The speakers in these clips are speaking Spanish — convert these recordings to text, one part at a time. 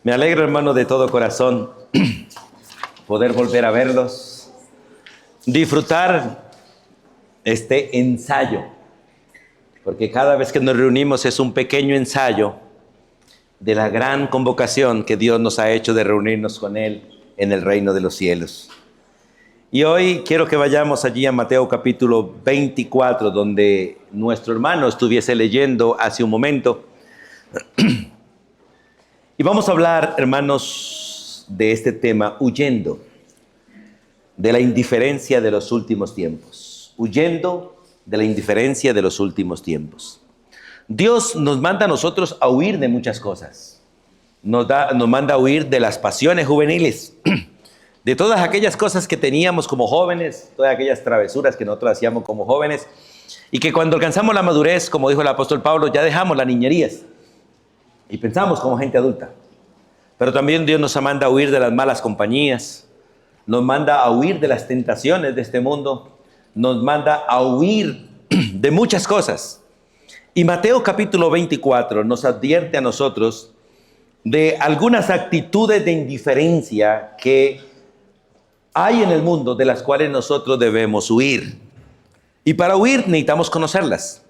Me alegro, hermano, de todo corazón poder volver a verlos, disfrutar este ensayo, porque cada vez que nos reunimos es un pequeño ensayo de la gran convocación que Dios nos ha hecho de reunirnos con Él en el reino de los cielos. Y hoy quiero que vayamos allí a Mateo capítulo 24, donde nuestro hermano estuviese leyendo hace un momento. Y vamos a hablar, hermanos, de este tema, huyendo de la indiferencia de los últimos tiempos. Huyendo de la indiferencia de los últimos tiempos. Dios nos manda a nosotros a huir de muchas cosas. Nos manda a huir de las pasiones juveniles, de todas aquellas cosas que teníamos como jóvenes, todas aquellas travesuras que nosotros hacíamos como jóvenes, y que cuando alcanzamos la madurez, como dijo el apóstol Pablo, ya dejamos las niñerías y pensamos como gente adulta. Pero también Dios nos manda a huir de las malas compañías, nos manda a huir de las tentaciones de este mundo, nos manda a huir de muchas cosas. Y Mateo capítulo 24 nos advierte a nosotros de algunas actitudes de indiferencia que hay en el mundo, de las cuales nosotros debemos huir. Y para huir necesitamos conocerlas.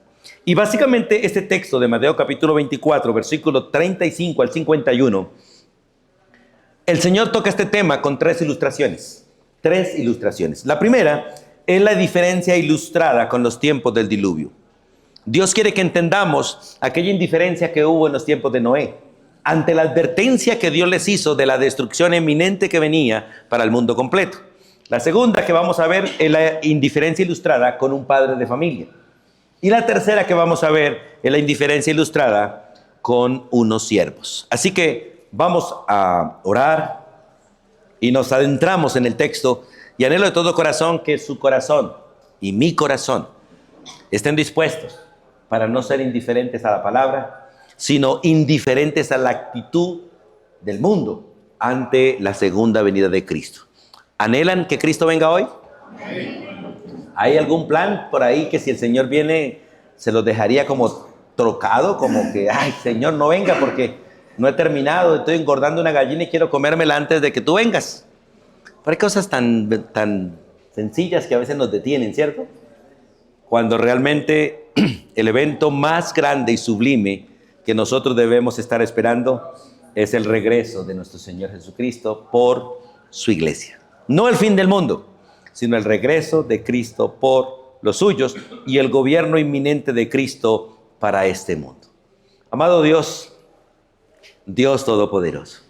Y básicamente este texto de Mateo capítulo 24, versículo 35 al 51, el Señor toca este tema con tres ilustraciones. La primera es la diferencia ilustrada con los tiempos del diluvio. Dios quiere que entendamos aquella indiferencia que hubo en los tiempos de Noé, ante la advertencia que Dios les hizo de la destrucción eminente que venía para el mundo completo. La segunda que vamos a ver es la indiferencia ilustrada con un padre de familia. Y la tercera que vamos a ver es la indiferencia ilustrada con unos siervos. Así que vamos a orar y nos adentramos en el texto, y anhelo de todo corazón que su corazón y mi corazón estén dispuestos para no ser indiferentes a la palabra, sino indiferentes a la actitud del mundo ante la segunda venida de Cristo. ¿Anhelan que Cristo venga hoy? ¿Hay algún plan por ahí que si el Señor viene se los dejaría como trocado, como que, ay, Señor, no venga porque no he terminado, estoy engordando una gallina y quiero comérmela antes de que tú vengas? Pero hay cosas tan sencillas que a veces nos detienen, ¿cierto? Cuando realmente el evento más grande y sublime que nosotros debemos estar esperando es el regreso de nuestro Señor Jesucristo por su iglesia. No el fin del mundo, sino el regreso de Cristo por los suyos y el gobierno inminente de Cristo para este mundo. Amado Dios, Dios Todopoderoso,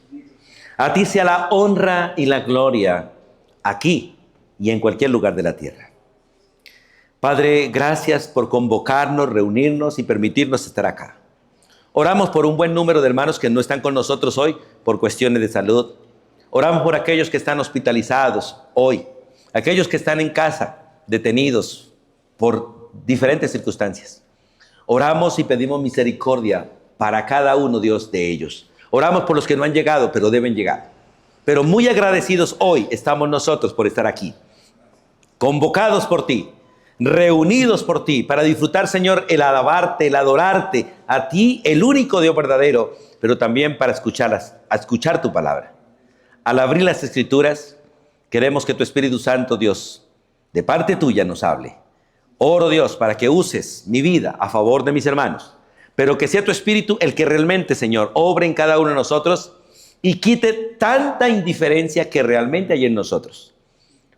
a ti sea la honra y la gloria aquí y en cualquier lugar de la tierra. Padre, gracias por convocarnos, reunirnos y permitirnos estar acá. Oramos por un buen número de hermanos que no están con nosotros hoy por cuestiones de salud. Oramos por aquellos que están hospitalizados hoy, aquellos que están en casa, detenidos por diferentes circunstancias. Oramos y pedimos misericordia para cada uno, Dios, de ellos. Oramos por los que no han llegado, pero deben llegar. Pero muy agradecidos hoy estamos nosotros por estar aquí, convocados por ti, reunidos por ti, para disfrutar, Señor, el alabarte, el adorarte, a ti, el único Dios verdadero, pero también para escuchar tu palabra. Al abrir las Escrituras, queremos que tu Espíritu Santo, Dios, de parte tuya nos hable. Oro, Dios, para que uses mi vida a favor de mis hermanos, pero que sea tu Espíritu el que realmente, Señor, obre en cada uno de nosotros y quite tanta indiferencia que realmente hay en nosotros.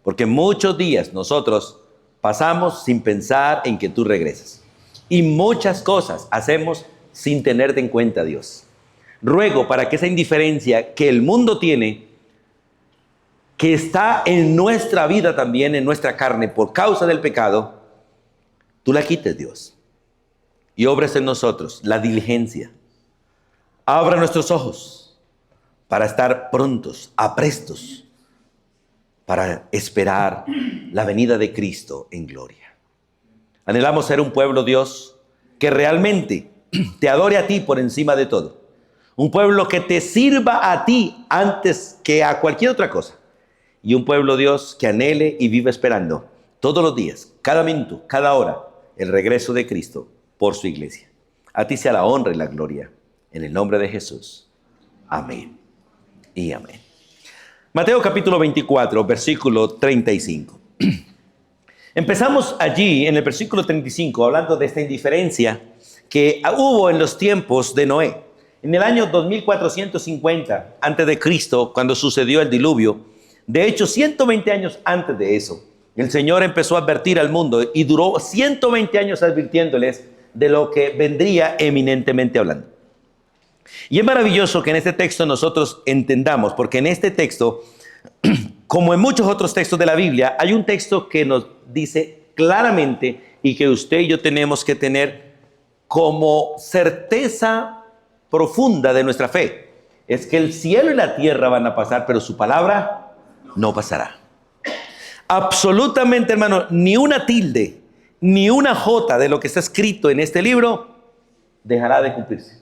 Porque muchos días nosotros pasamos sin pensar en que tú regresas. Y muchas cosas hacemos sin tenerte en cuenta, Dios. Ruego para que esa indiferencia que el mundo tiene, que está en nuestra vida también, en nuestra carne, por causa del pecado, tú la quites, Dios. Y obres en nosotros la diligencia. Abra nuestros ojos para estar prontos, aprestos, para esperar la venida de Cristo en gloria. Anhelamos ser un pueblo, Dios, que realmente te adore a ti por encima de todo. Un pueblo que te sirva a ti antes que a cualquier otra cosa. Y un pueblo, Dios, que anhele y viva esperando todos los días, cada minuto, cada hora, el regreso de Cristo por su iglesia. A ti sea la honra y la gloria. En el nombre de Jesús. Amén y amén. Mateo capítulo 24, versículo 35. Empezamos allí en el versículo 35 hablando de esta indiferencia que hubo en los tiempos de Noé. En el año 2450 antes de Cristo, cuando sucedió el diluvio, de hecho 120 años antes de eso, el Señor empezó a advertir al mundo y duró 120 años advirtiéndoles de lo que vendría eminentemente hablando. Y es maravilloso que en este texto nosotros entendamos, porque en este texto, como en muchos otros textos de la Biblia, hay un texto que nos dice claramente y que usted y yo tenemos que tener como certeza profunda de nuestra fe. Es que el cielo y la tierra van a pasar, pero su palabra no pasará. Absolutamente, hermano, ni una tilde, ni una jota de lo que está escrito en este libro dejará de cumplirse.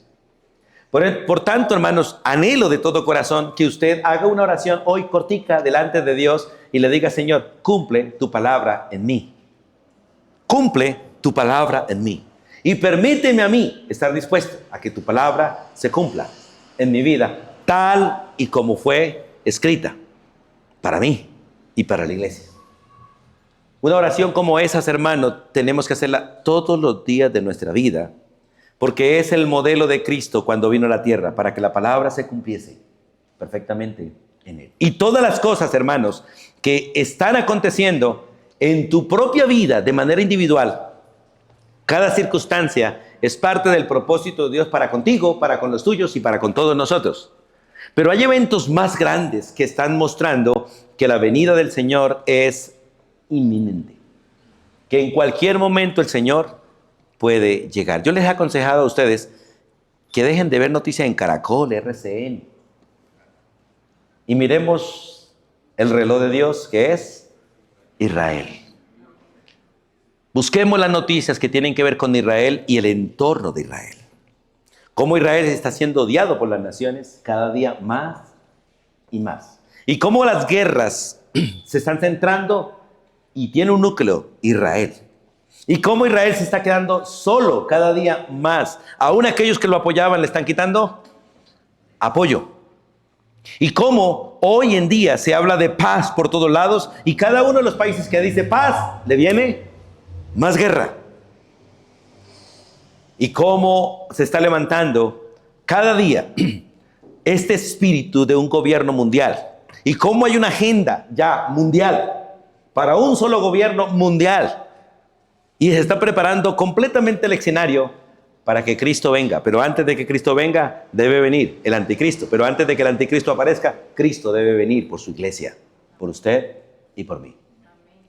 Por tanto, hermanos, anhelo de todo corazón que usted haga una oración hoy cortica delante de Dios y le diga: Señor, cumple tu palabra en mí. Cumple tu palabra en mí. Y permíteme a mí estar dispuesto a que tu palabra se cumpla en mi vida, tal y como fue escrita para mí y para la iglesia. Una oración como esas, hermano, tenemos que hacerla todos los días de nuestra vida, porque es el modelo de Cristo cuando vino a la tierra, para que la palabra se cumpliese perfectamente en él. Y todas las cosas, hermanos, que están aconteciendo en tu propia vida de manera individual, cada circunstancia es parte del propósito de Dios para contigo, para con los tuyos y para con todos nosotros. Pero hay eventos más grandes que están mostrando que la venida del Señor es inminente, que en cualquier momento el Señor puede llegar. Yo les he aconsejado a ustedes que dejen de ver noticias en Caracol, RCN, y miremos el reloj de Dios, que es Israel. Busquemos las noticias que tienen que ver con Israel y el entorno de Israel. Cómo Israel está siendo odiado por las naciones cada día más y más. Y cómo las guerras se están centrando y tiene un núcleo, Israel. Y cómo Israel se está quedando solo cada día más. Aún aquellos que lo apoyaban le están quitando apoyo. Y cómo hoy en día se habla de paz por todos lados y cada uno de los países que dice paz le viene más guerra. Y cómo se está levantando cada día este espíritu de un gobierno mundial. Y cómo hay una agenda ya mundial para un solo gobierno mundial. Y se está preparando completamente el escenario para que Cristo venga. Pero antes de que Cristo venga, debe venir el anticristo. Pero antes de que el anticristo aparezca, Cristo debe venir por su iglesia, por usted y por mí.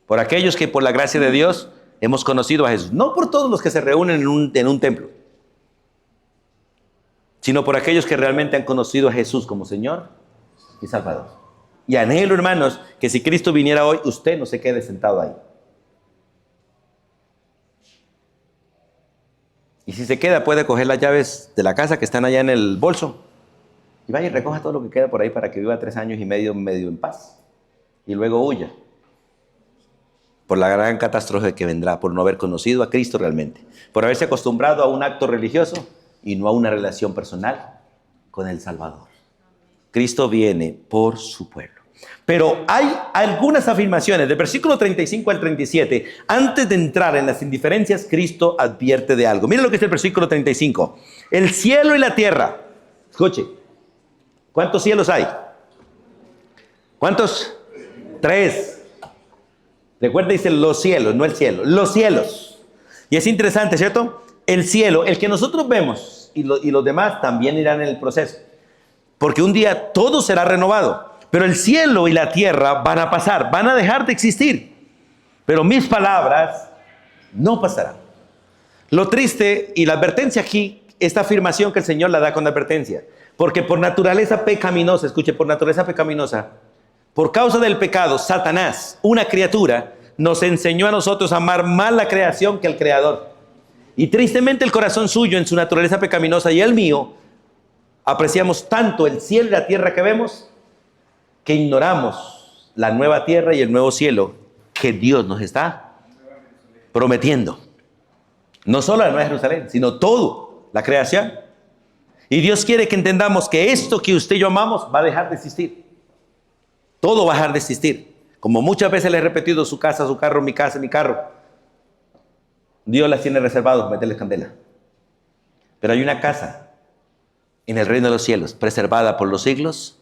Por aquellos que por la gracia de Dios hemos conocido a Jesús. No por todos los que se reúnen en un templo, sino por aquellos que realmente han conocido a Jesús como Señor y Salvador. Y anhelo, hermanos, que si Cristo viniera hoy, usted no se quede sentado ahí. Y si se queda, puede coger las llaves de la casa que están allá en el bolso y vaya y recoja todo lo que queda por ahí para que viva 3 años y medio en paz. Y luego huya por la gran catástrofe que vendrá, por no haber conocido a Cristo realmente, por haberse acostumbrado a un acto religioso y no a una relación personal con el Salvador. Cristo viene por su pueblo. Pero hay algunas afirmaciones del versículo 35 al 37. Antes de entrar en las indiferencias, Cristo advierte de algo. Miren lo que es el versículo 35. El cielo y la tierra. Escuche. ¿Cuántos cielos hay? ¿Cuántos? 3. Recuerda, dice los cielos, no el cielo. Los cielos. Y es interesante, ¿cierto? El cielo, el que nosotros vemos y los demás también irán en el proceso. Porque un día todo será renovado. Pero el cielo y la tierra van a pasar, van a dejar de existir. Pero mis palabras no pasarán. Lo triste y la advertencia aquí, esta afirmación que el Señor la da con advertencia. Porque por naturaleza pecaminosa, escuche, por naturaleza pecaminosa, por causa del pecado, Satanás, una criatura, nos enseñó a nosotros a amar más la creación que el Creador. Y tristemente el corazón suyo en su naturaleza pecaminosa y el mío, apreciamos tanto el cielo y la tierra que vemos, que ignoramos la nueva tierra y el nuevo cielo que Dios nos está prometiendo. No solo la Nueva Jerusalén, sino todo, la creación. Y Dios quiere que entendamos que esto que usted y yo amamos va a dejar de existir. Todo va a dejar de existir. Como muchas veces le he repetido, su casa, su carro, mi casa, mi carro. Dios las tiene reservadas, meterles candela. Pero hay una casa en el reino de los cielos, preservada por los siglos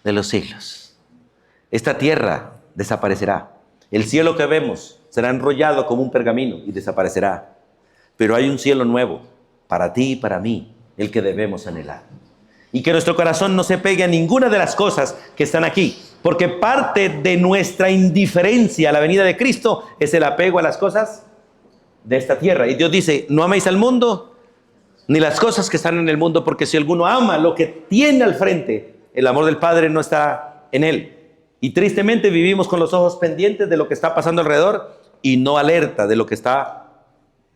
de los siglos. Esta tierra desaparecerá. El cielo que vemos será enrollado como un pergamino y desaparecerá. Pero hay un cielo nuevo para ti y para mí, el que debemos anhelar. Y que nuestro corazón no se pegue a ninguna de las cosas que están aquí, porque parte de nuestra indiferencia a la venida de Cristo es el apego a las cosas de esta tierra. Y Dios dice, no améis al mundo ni las cosas que están en el mundo, porque si alguno ama lo que tiene al frente, el amor del Padre no está en él. Y tristemente vivimos con los ojos pendientes de lo que está pasando alrededor y no alerta de lo que está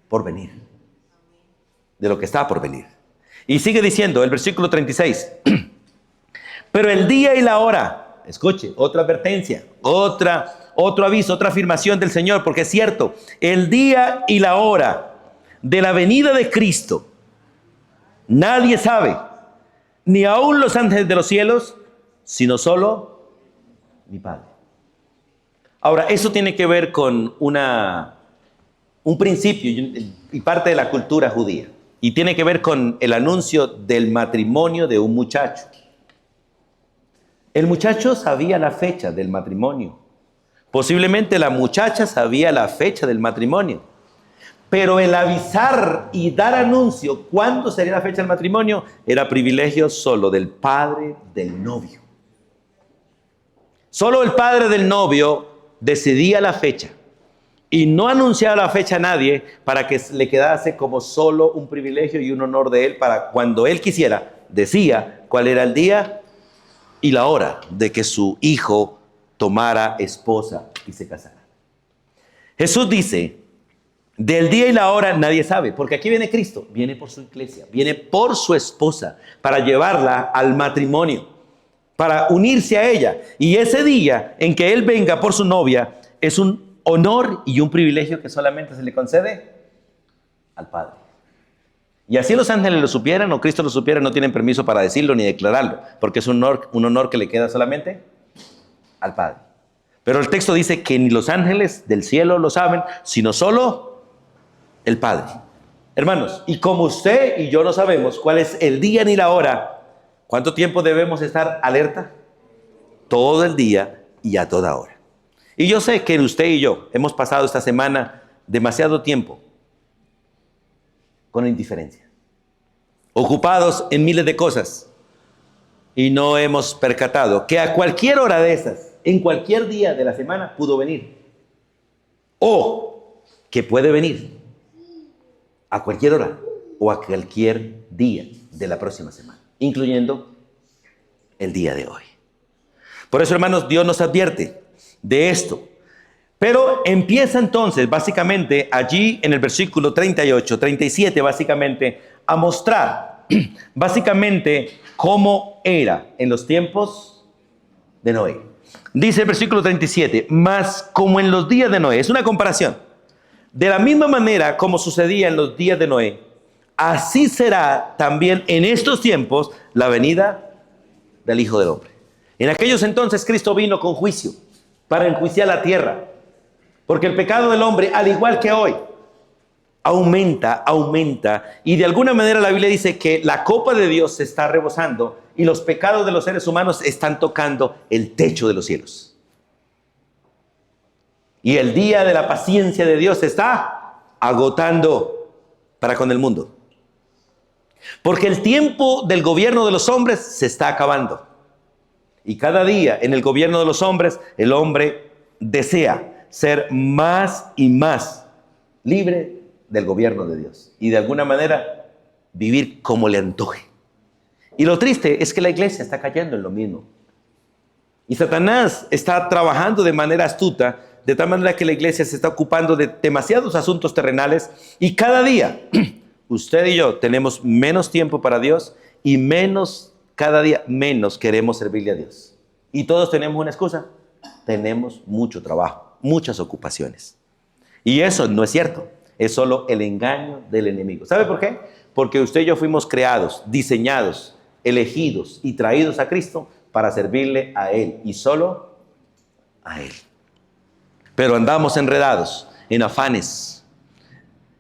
por venir. De lo que está por venir. Y sigue diciendo el versículo 36. Pero el día y la hora, escuche, otra advertencia, otro aviso, otra afirmación del Señor, porque es cierto, el día y la hora de la venida de Cristo, nadie sabe, ni aun los ángeles de los cielos, sino solo mi Padre. Ahora, eso tiene que ver con un principio y parte de la cultura judía. Y tiene que ver con el anuncio del matrimonio de un muchacho. El muchacho sabía la fecha del matrimonio. Posiblemente la muchacha sabía la fecha del matrimonio. Pero el avisar y dar anuncio cuándo sería la fecha del matrimonio era privilegio solo del padre del novio. Solo el padre del novio decidía la fecha. Y no anunciaba la fecha a nadie para que le quedase como solo un privilegio y un honor de él para cuando él quisiera, decía cuál era el día y la hora de que su hijo tomara esposa y se casara. Jesús dice, del día y la hora nadie sabe, porque aquí viene Cristo, viene por su iglesia, viene por su esposa para llevarla al matrimonio, para unirse a ella. Y ese día en que él venga por su novia es un honor y un privilegio que solamente se le concede al Padre. Y así los ángeles lo supieran o Cristo lo supiera, no tienen permiso para decirlo ni declararlo, porque es un honor que le queda solamente al Padre. Pero el texto dice que ni los ángeles del cielo lo saben, sino solo el Padre. Hermanos, y como usted y yo no sabemos cuál es el día ni la hora, ¿cuánto tiempo debemos estar alerta? Todo el día y a toda hora. Y yo sé que usted y yo hemos pasado esta semana demasiado tiempo con indiferencia, ocupados en miles de cosas, y no hemos percatado que a cualquier hora de esas, en cualquier día de la semana, pudo venir, o que puede venir a cualquier hora o a cualquier día de la próxima semana, incluyendo el día de hoy. Por eso, hermanos, Dios nos advierte de esto. Pero empieza entonces, básicamente, allí en el versículo 38, 37, básicamente, a mostrar, básicamente, cómo era en los tiempos de Noé. Dice el versículo 37, mas como en los días de Noé, es una comparación. De la misma manera como sucedía en los días de Noé, así será también en estos tiempos la venida del Hijo del Hombre. En aquellos entonces Cristo vino con juicio para enjuiciar la tierra, porque el pecado del hombre, al igual que hoy, aumenta, y de alguna manera la Biblia dice que la copa de Dios se está rebosando y los pecados de los seres humanos están tocando el techo de los cielos. Y el día de la paciencia de Dios se está agotando para con el mundo. Porque el tiempo del gobierno de los hombres se está acabando. Y cada día en el gobierno de los hombres, el hombre desea ser más y más libre del gobierno de Dios. Y de alguna manera vivir como le antoje. Y lo triste es que la iglesia está cayendo en lo mismo. Y Satanás está trabajando de manera astuta, de tal manera que la iglesia se está ocupando de demasiados asuntos terrenales. Y cada día, usted y yo tenemos menos tiempo para Dios y cada día menos queremos servirle a Dios. Y todos tenemos una excusa. Tenemos mucho trabajo, muchas ocupaciones. Y eso no es cierto. Es solo el engaño del enemigo. ¿Sabe por qué? porque usted y yo fuimos creados, diseñados, elegidos y traídos a Cristo para servirle a Él y solo a Él. Pero andamos enredados en afanes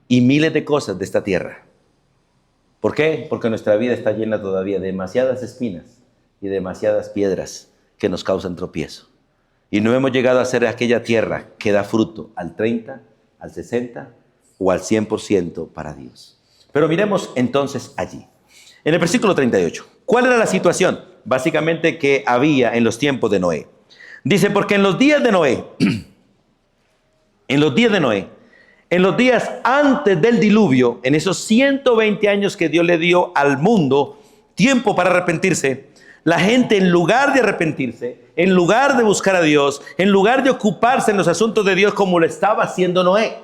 y miles de cosas de esta tierra. ¿Por qué? Porque nuestra vida está llena todavía de demasiadas espinas y demasiadas piedras que nos causan tropiezo. Y no hemos llegado a ser aquella tierra que da fruto al 30, al 60 o al 100% para Dios. Pero miremos entonces allí. En el versículo 38, ¿cuál era la situación? Básicamente que había en los tiempos de Noé. Dice, porque en los días de Noé, en los días antes del diluvio, en esos 120 años que Dios le dio al mundo, tiempo para arrepentirse, la gente en lugar de arrepentirse, en lugar de buscar a Dios, en lugar de ocuparse en los asuntos de Dios como lo estaba haciendo Noé,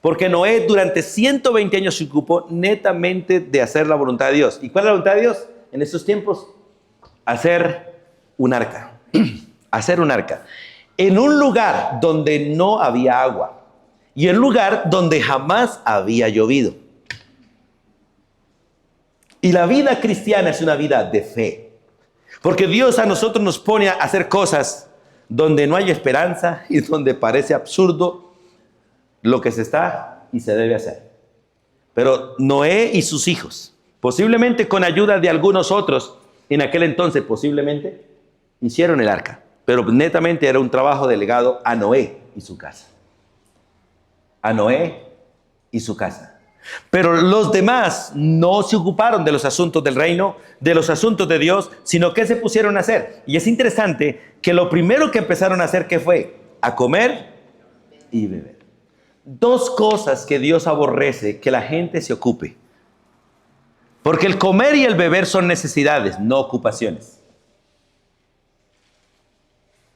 porque Noé durante 120 años se ocupó netamente de hacer la voluntad de Dios. ¿Y cuál es la voluntad de Dios en esos tiempos? Hacer un arca, hacer un arca, en un lugar donde no había agua y en un lugar donde jamás había llovido. Y la vida cristiana es una vida de fe. Porque Dios a nosotros nos pone a hacer cosas donde no hay esperanza y donde parece absurdo lo que se está y se debe hacer. Pero Noé y sus hijos, posiblemente con ayuda de algunos otros, en aquel entonces posiblemente hicieron el arca. Pero netamente era un trabajo delegado a Noé y su casa. A Noé y su casa. Pero los demás no se ocuparon de los asuntos del reino, de los asuntos de Dios, sino que se pusieron a hacer. Y es interesante que lo primero que empezaron a hacer, ¿qué fue? A comer y beber. Dos cosas que Dios aborrece que la gente se ocupe. Porque el comer y el beber son necesidades, no ocupaciones.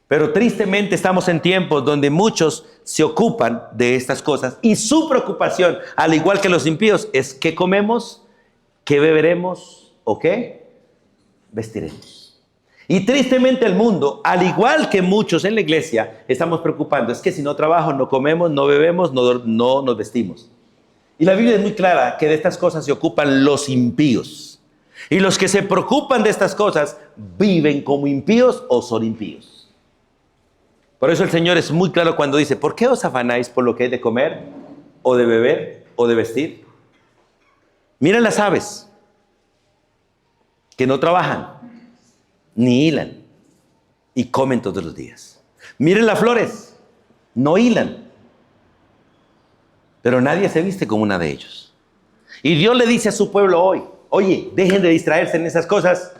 Pero tristemente estamos en tiempos donde muchos se ocupan de estas cosas y su preocupación, al igual que los impíos, es qué comemos, qué beberemos o qué vestiremos. Y tristemente el mundo, al igual que muchos en la iglesia, estamos preocupando. Es que si no trabajo, no comemos, no bebemos, no nos vestimos. Y la Biblia es muy clara que de estas cosas se ocupan los impíos. Y los que se preocupan de estas cosas viven como impíos o son impíos. Por eso el Señor es muy claro cuando dice, ¿por qué os afanáis por lo que hay de comer, o de beber, o de vestir? Miren las aves, que no trabajan, ni hilan, y comen todos los días. Miren las flores, no hilan, pero nadie se viste como una de ellos. Y Dios le dice a su pueblo hoy, oye, dejen de distraerse en esas cosas,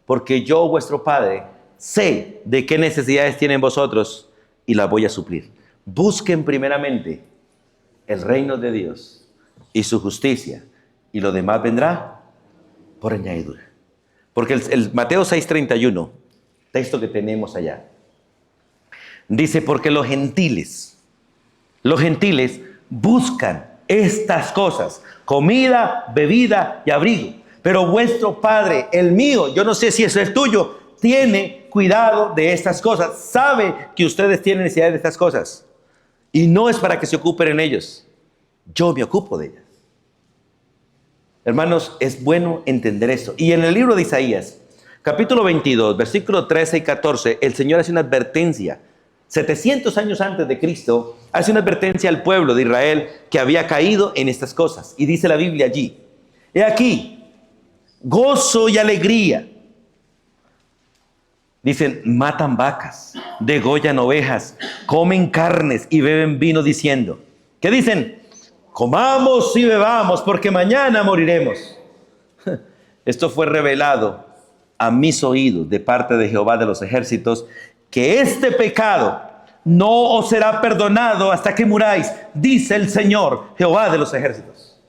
porque yo, vuestro Padre, sé de qué necesidades tienen vosotros y las voy a suplir. Busquen primeramente el reino de Dios y su justicia, y lo demás vendrá por añadidura. Porque el Mateo 6:31, texto que tenemos allá, dice, porque los gentiles buscan estas cosas, comida, bebida y abrigo. Pero vuestro Padre, el mío, yo no sé si eso es tuyo, tiene cuidado de estas cosas. Sabe que ustedes tienen necesidad de estas cosas. Y no es para que se ocupen en ellos. Yo me ocupo de ellas. Hermanos, es bueno entender esto. Y en el libro de Isaías, capítulo 22, versículos 13 y 14, el Señor hace una advertencia. 700 años antes de Cristo, hace una advertencia al pueblo de Israel que había caído en estas cosas. Y dice la Biblia allí, he aquí, gozo y alegría. Dicen, matan vacas, degollan ovejas, comen carnes y beben vino diciendo, ¿qué dicen? Comamos y bebamos porque mañana moriremos. Esto fue revelado a mis oídos de parte de Jehová de los ejércitos, que este pecado no os será perdonado hasta que muráis, dice el Señor, Jehová de los ejércitos.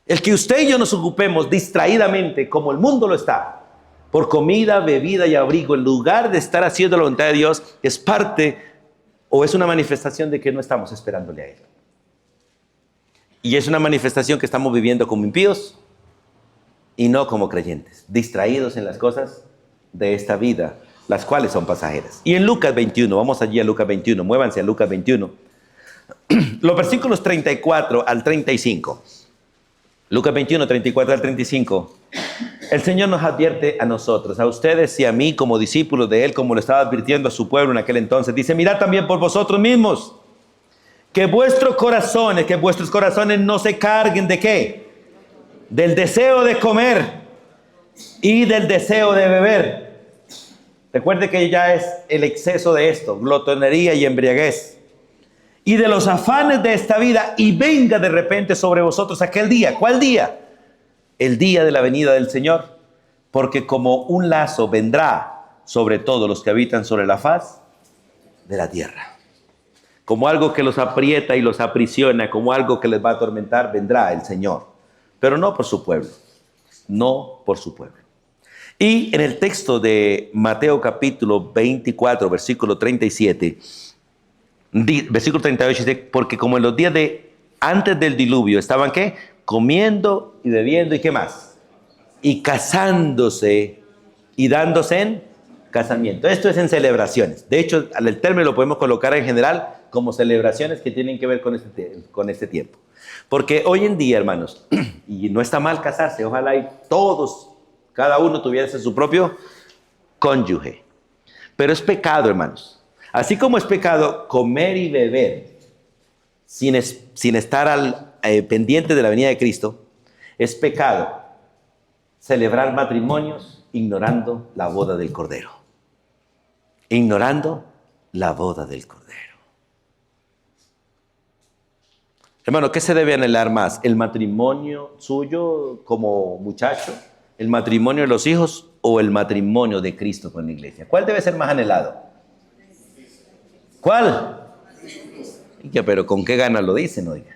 El que usted y yo nos ocupemos distraídamente como el mundo lo está, por comida, bebida y abrigo, en lugar de estar haciendo la voluntad de Dios, es parte o es una manifestación de que no estamos esperándole a Él. Y es una manifestación que estamos viviendo como impíos y no como creyentes, distraídos en las cosas de esta vida, las cuales son pasajeras. Y en Lucas 21, vamos allí a Lucas 21, muévanse a Lucas 21, los versículos 34 al 35. Lucas 21, 34 al 35. El Señor nos advierte a nosotros, a ustedes y a mí como discípulos de Él, como lo estaba advirtiendo a su pueblo en aquel entonces. Dice, mirad también por vosotros mismos, que vuestros corazones no se carguen ¿de qué? Del deseo de comer y del deseo de beber. Recuerde que ya es el exceso de esto, glotonería y embriaguez. Y de los afanes de esta vida, y venga de repente sobre vosotros aquel día. ¿Cuál día? El día de la venida del Señor. Porque como un lazo vendrá sobre todos los que habitan sobre la faz de la tierra. Como algo que los aprieta y los aprisiona, como algo que les va a atormentar, vendrá el Señor. Pero no por su pueblo. No por su pueblo. Y en el texto de Mateo capítulo 24, versículo 37, versículo 38 dice, porque como en los días de antes del diluvio estaban ¿qué? Comiendo y bebiendo y ¿qué más? Y casándose y dándose en casamiento. Esto es en celebraciones. De hecho, el término lo podemos colocar en general como celebraciones que tienen que ver con este tiempo. Porque hoy en día, hermanos, y no está mal casarse, ojalá y todos, cada uno tuviese su propio cónyuge. Pero es pecado, hermanos. Así como es pecado comer y beber sin estar pendiente de la venida de Cristo, es pecado celebrar matrimonios ignorando la boda del Cordero. Ignorando la boda del Cordero. Hermano, ¿qué se debe anhelar más? ¿El matrimonio suyo como muchacho? ¿El matrimonio de los hijos? ¿O el matrimonio de Cristo con la iglesia? ¿Cuál debe ser más anhelado? ¿Cuál? Ya, pero ¿con qué ganas lo dicen, oiga?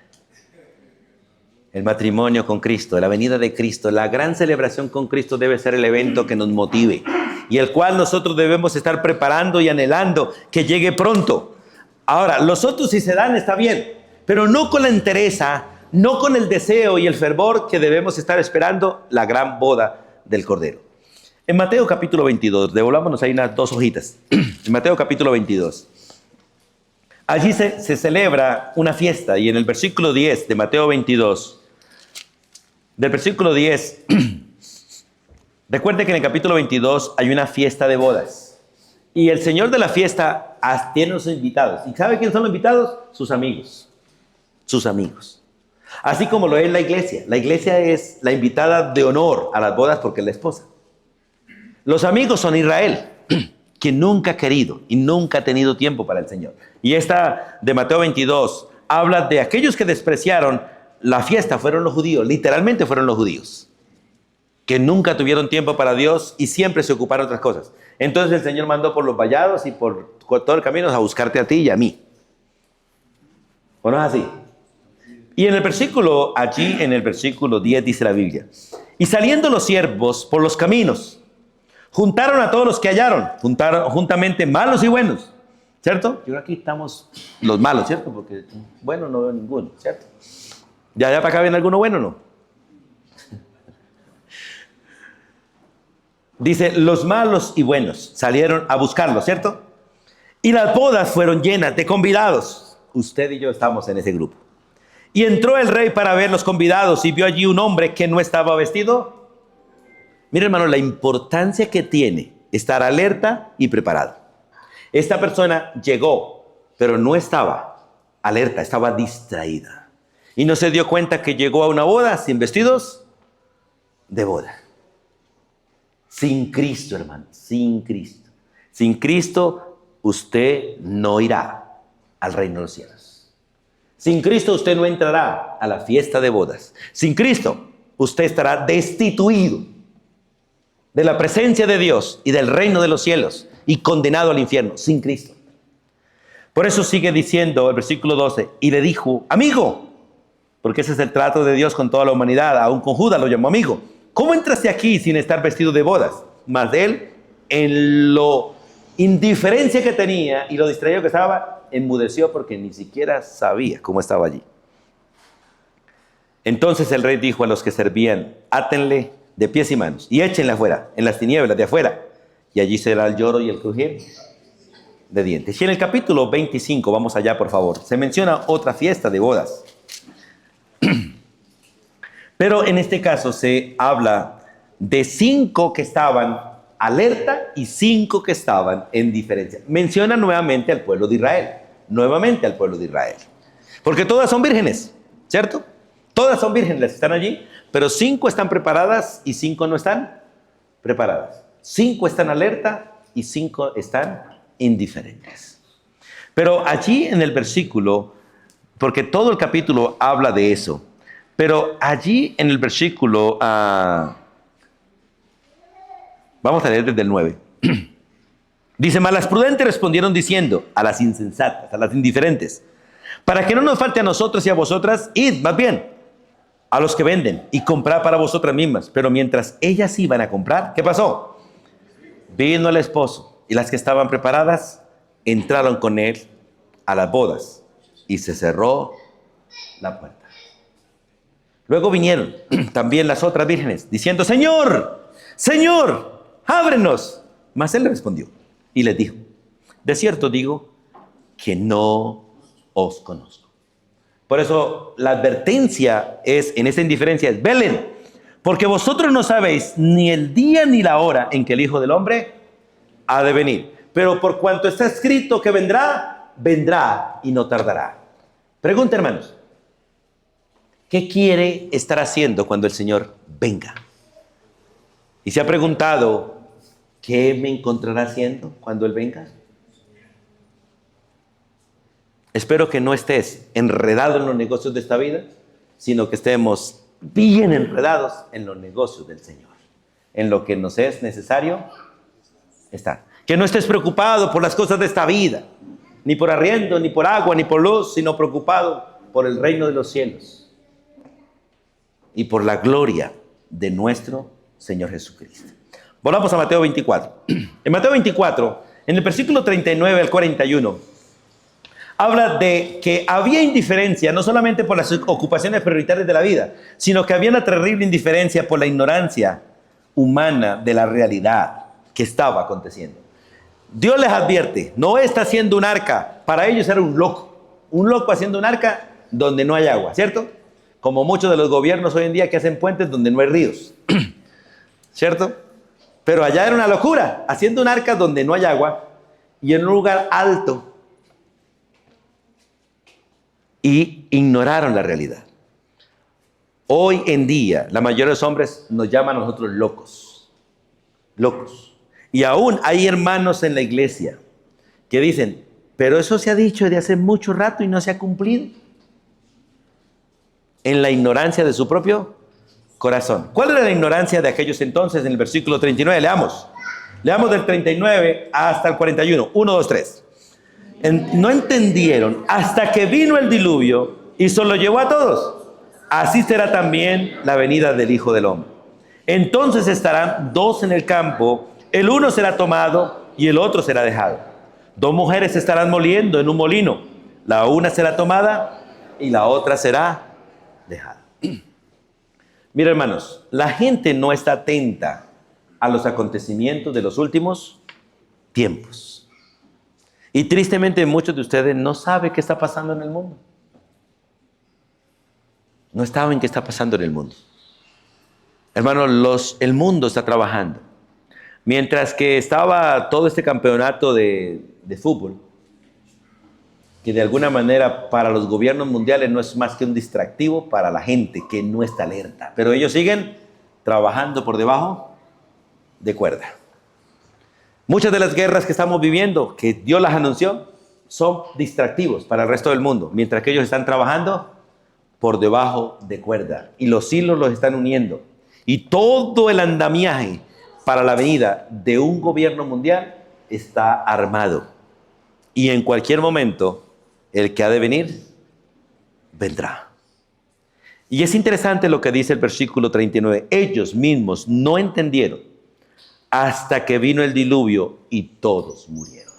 El matrimonio con Cristo, la venida de Cristo, la gran celebración con Cristo debe ser el evento que nos motive y el cual nosotros debemos estar preparando y anhelando que llegue pronto. Ahora, los otros si se dan está bien, pero no con la entereza, no con el deseo y el fervor que debemos estar esperando la gran boda del Cordero. En Mateo capítulo 22, devolvámonos ahí unas 2 hojitas. En Mateo capítulo 22. Allí se celebra una fiesta y en el versículo 10 de Mateo 22, del versículo 10, recuerde que en el capítulo 22 hay una fiesta de bodas. Y el Señor de la fiesta tiene a sus invitados. ¿Y sabe quiénes son los invitados? Sus amigos. Sus amigos. Así como lo es la iglesia. La iglesia es la invitada de honor a las bodas porque es la esposa. Los amigos son Israel, que nunca ha querido y nunca ha tenido tiempo para el Señor. Y esta de Mateo 22 habla de aquellos que despreciaron la fiesta, fueron los judíos, literalmente fueron los judíos, que nunca tuvieron tiempo para Dios y siempre se ocuparon de otras cosas. Entonces el Señor mandó por los vallados y por todo el camino a buscarte a ti y a mí. ¿O no es así? Y en el versículo, allí en el versículo 10 dice la Biblia, y saliendo los siervos por los caminos, juntaron a todos los que hallaron, juntamente malos y buenos, ¿cierto? Yo aquí estamos los malos, ¿cierto? Porque bueno no veo ninguno, ¿cierto? ¿Ya para acá viene alguno bueno o no? Dice, los malos y buenos salieron a buscarlo, ¿cierto? Y las bodas fueron llenas de convidados. Usted y yo estamos en ese grupo. Y entró el rey para ver los convidados y vio allí un hombre que no estaba vestido. Mira, hermano, la importancia que tiene estar alerta y preparado. Esta persona llegó, pero no estaba alerta, estaba distraída. Y no se dio cuenta que llegó a una boda sin vestidos de boda. Sin Cristo, hermano, sin Cristo. Sin Cristo, usted no irá al reino de los cielos. Sin Cristo, usted no entrará a la fiesta de bodas. Sin Cristo, usted estará destituido de la presencia de Dios y del reino de los cielos y condenado al infierno, sin Cristo. Por eso sigue diciendo el versículo 12, y le dijo, amigo, porque ese es el trato de Dios con toda la humanidad, aún con Judas lo llamó amigo. ¿Cómo entraste aquí sin estar vestido de bodas? Mas él, en lo indiferencia que tenía y lo distraído que estaba, enmudeció porque ni siquiera sabía cómo estaba allí. Entonces el rey dijo a los que servían, átenle de pies y manos y échenle afuera, en las tinieblas de afuera, y allí será el lloro y el crujir de dientes. Y en el capítulo 25, vamos allá por favor, se menciona otra fiesta de bodas. Pero en este caso se habla de 5 que estaban alerta y 5 que estaban en diferencia. Menciona nuevamente al pueblo de Israel, nuevamente al pueblo de Israel. Porque todas son vírgenes, ¿cierto? Todas son vírgenes las que están allí, pero 5 están preparadas y 5 no están preparadas. 5 están alerta y 5 están indiferentes. Pero allí en el versículo, porque todo el capítulo habla de eso, pero allí en el versículo, vamos a leer desde el 9. Dice, mas las prudentes respondieron diciendo a las insensatas, a las indiferentes, para que no nos falte a nosotros y a vosotras, id más bien a los que venden y comprad para vosotras mismas. Pero mientras ellas iban a comprar, ¿qué pasó? Vino el esposo y las que estaban preparadas entraron con él a las bodas y se cerró la puerta. Luego vinieron también las otras vírgenes diciendo, Señor, Señor, ábrenos. Mas él le respondió y les dijo, de cierto digo que no os conozco. Por eso la advertencia es, en esta indiferencia es, velen, porque vosotros no sabéis ni el día ni la hora en que el Hijo del Hombre ha de venir. Pero por cuanto está escrito que vendrá, vendrá y no tardará. Pregunta, hermanos, ¿qué quiere estar haciendo cuando el Señor venga? Y se ha preguntado, ¿qué me encontrará haciendo cuando Él venga? Espero que no estés enredado en los negocios de esta vida, sino que estemos bien enredados en los negocios del Señor, en lo que nos es necesario estar. Que no estés preocupado por las cosas de esta vida, ni por arriendo, ni por agua, ni por luz, sino preocupado por el reino de los cielos y por la gloria de nuestro Señor Jesucristo. Volvamos a Mateo 24. En Mateo 24, en el versículo 39 al 41, habla de que había indiferencia no solamente por las ocupaciones prioritarias de la vida, sino que había una terrible indiferencia por la ignorancia humana de la realidad que estaba aconteciendo. Dios les advierte, Noé está haciendo un arca. Para ellos era un loco haciendo un arca donde no hay agua, ¿cierto? Como muchos de los gobiernos hoy en día que hacen puentes donde no hay ríos, ¿cierto? Pero allá era una locura, haciendo un arca donde no hay agua y en un lugar alto. Y ignoraron la realidad. Hoy en día, la mayoría de los hombres nos llaman a nosotros locos. Locos. Y aún hay hermanos en la iglesia que dicen, pero eso se ha dicho de hace mucho rato y no se ha cumplido. En la ignorancia de su propio corazón. ¿Cuál era la ignorancia de aquellos entonces? En el versículo 39, leamos. Leamos del 39 hasta el 41. 1, 2, 3. No entendieron hasta que vino el diluvio y se lo llevó a todos. Así será también la venida del Hijo del Hombre. Entonces estarán 2 en el campo, el uno será tomado y el otro será dejado. 2 mujeres estarán moliendo en un molino, la una será tomada y la otra será dejada. Mira, hermanos, la gente no está atenta a los acontecimientos de los últimos tiempos. Y tristemente muchos de ustedes no saben qué está pasando en el mundo. No saben qué está pasando en el mundo. Hermanos, el mundo está trabajando. Mientras que estaba todo este campeonato de fútbol, que de alguna manera para los gobiernos mundiales no es más que un distractivo para la gente que no está alerta. Pero ellos siguen trabajando por debajo de cuerda. Muchas de las guerras que estamos viviendo, que Dios las anunció, son distractivos para el resto del mundo, mientras que ellos están trabajando por debajo de cuerda y los hilos los están uniendo. Y todo el andamiaje para la venida de un gobierno mundial está armado. Y en cualquier momento, el que ha de venir, vendrá. Y es interesante lo que dice el versículo 39. Ellos mismos no entendieron hasta que vino el diluvio y todos murieron.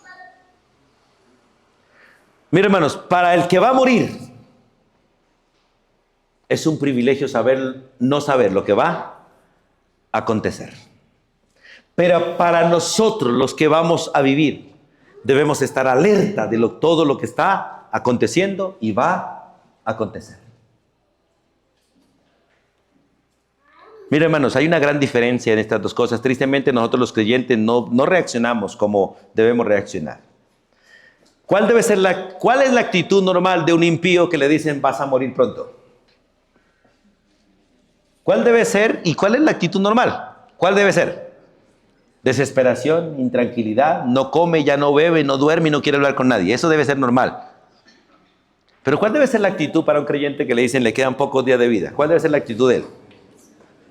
Miren, hermanos, para el que va a morir, es un privilegio no saber lo que va a acontecer. Pero para nosotros, los que vamos a vivir, debemos estar alerta de todo lo que está aconteciendo y va a acontecer. Mira, hermanos, hay una gran diferencia en estas dos cosas. Tristemente, nosotros los creyentes no reaccionamos como debemos reaccionar. ¿Cuál es la actitud normal de un impío que le dicen vas a morir pronto? ¿Cuál debe ser y cuál es la actitud normal? ¿Cuál debe ser? Desesperación, intranquilidad, no come, ya no bebe, no duerme y no quiere hablar con nadie. Eso debe ser normal. Pero ¿cuál debe ser la actitud para un creyente que le dicen le quedan pocos días de vida? ¿Cuál debe ser la actitud de él?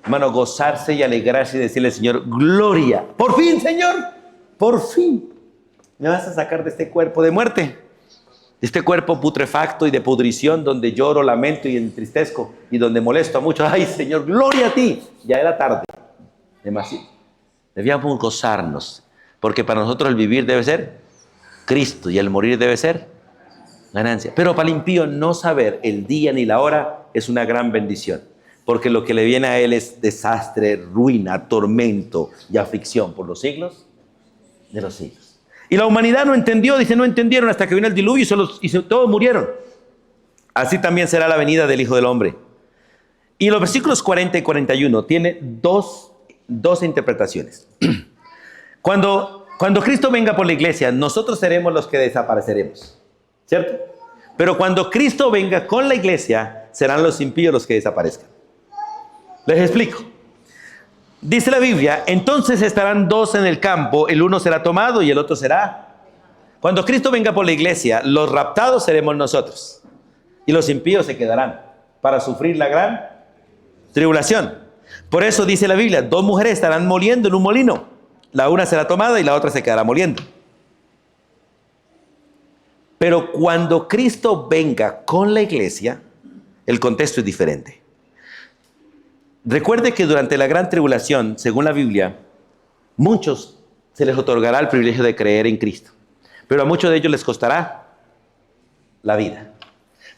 Hermano, gozarse y alegrarse y decirle al Señor, gloria. Por fin, Señor, por fin. Me vas a sacar de este cuerpo de muerte, de este cuerpo putrefacto y de pudrición donde lloro, lamento y entristezco y donde molesto a muchos. Ay, Señor, gloria a ti. Ya era tarde. Demasiado. Debíamos gozarnos, porque para nosotros el vivir debe ser Cristo y el morir debe ser ganancia. Pero para el impío no saber el día ni la hora es una gran bendición, porque lo que le viene a él es desastre, ruina, tormento y aflicción por los siglos de los siglos. Y la humanidad no entendió, dice, no entendieron hasta que vino el diluvio y todos murieron. Así también será la venida del Hijo del Hombre. Y los versículos 40 y 41 tiene dos interpretaciones. Cuando Cristo venga por la iglesia, nosotros seremos los que desapareceremos, ¿cierto? Pero cuando Cristo venga con la iglesia, serán los impíos los que desaparezcan. Les explico. Dice la Biblia, entonces estarán dos en el campo, el uno será tomado y el otro será. Cuando Cristo venga por la iglesia, los raptados seremos nosotros y los impíos se quedarán para sufrir la gran tribulación. Por eso dice la Biblia, dos mujeres estarán moliendo en un molino, la una será tomada y la otra se quedará moliendo. Pero cuando Cristo venga con la iglesia, el contexto es diferente. Recuerde que durante la gran tribulación, según la Biblia, muchos se les otorgará el privilegio de creer en Cristo, pero a muchos de ellos les costará la vida.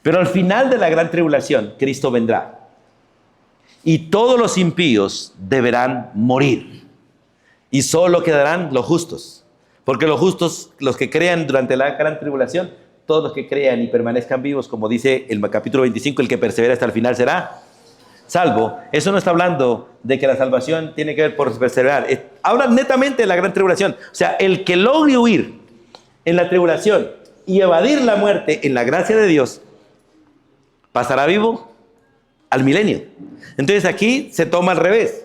Pero al final de la gran tribulación, Cristo vendrá y todos los impíos deberán morir y solo quedarán los justos, porque los justos, los que crean durante la gran tribulación, todos los que crean y permanezcan vivos, como dice el capítulo 25, el que persevera hasta el final será salvo. Eso no está hablando de que la salvación tiene que ver por perseverar. Habla netamente de la gran tribulación. O sea, el que logre huir en la tribulación y evadir la muerte en la gracia de Dios, pasará vivo al milenio. Entonces aquí se toma al revés.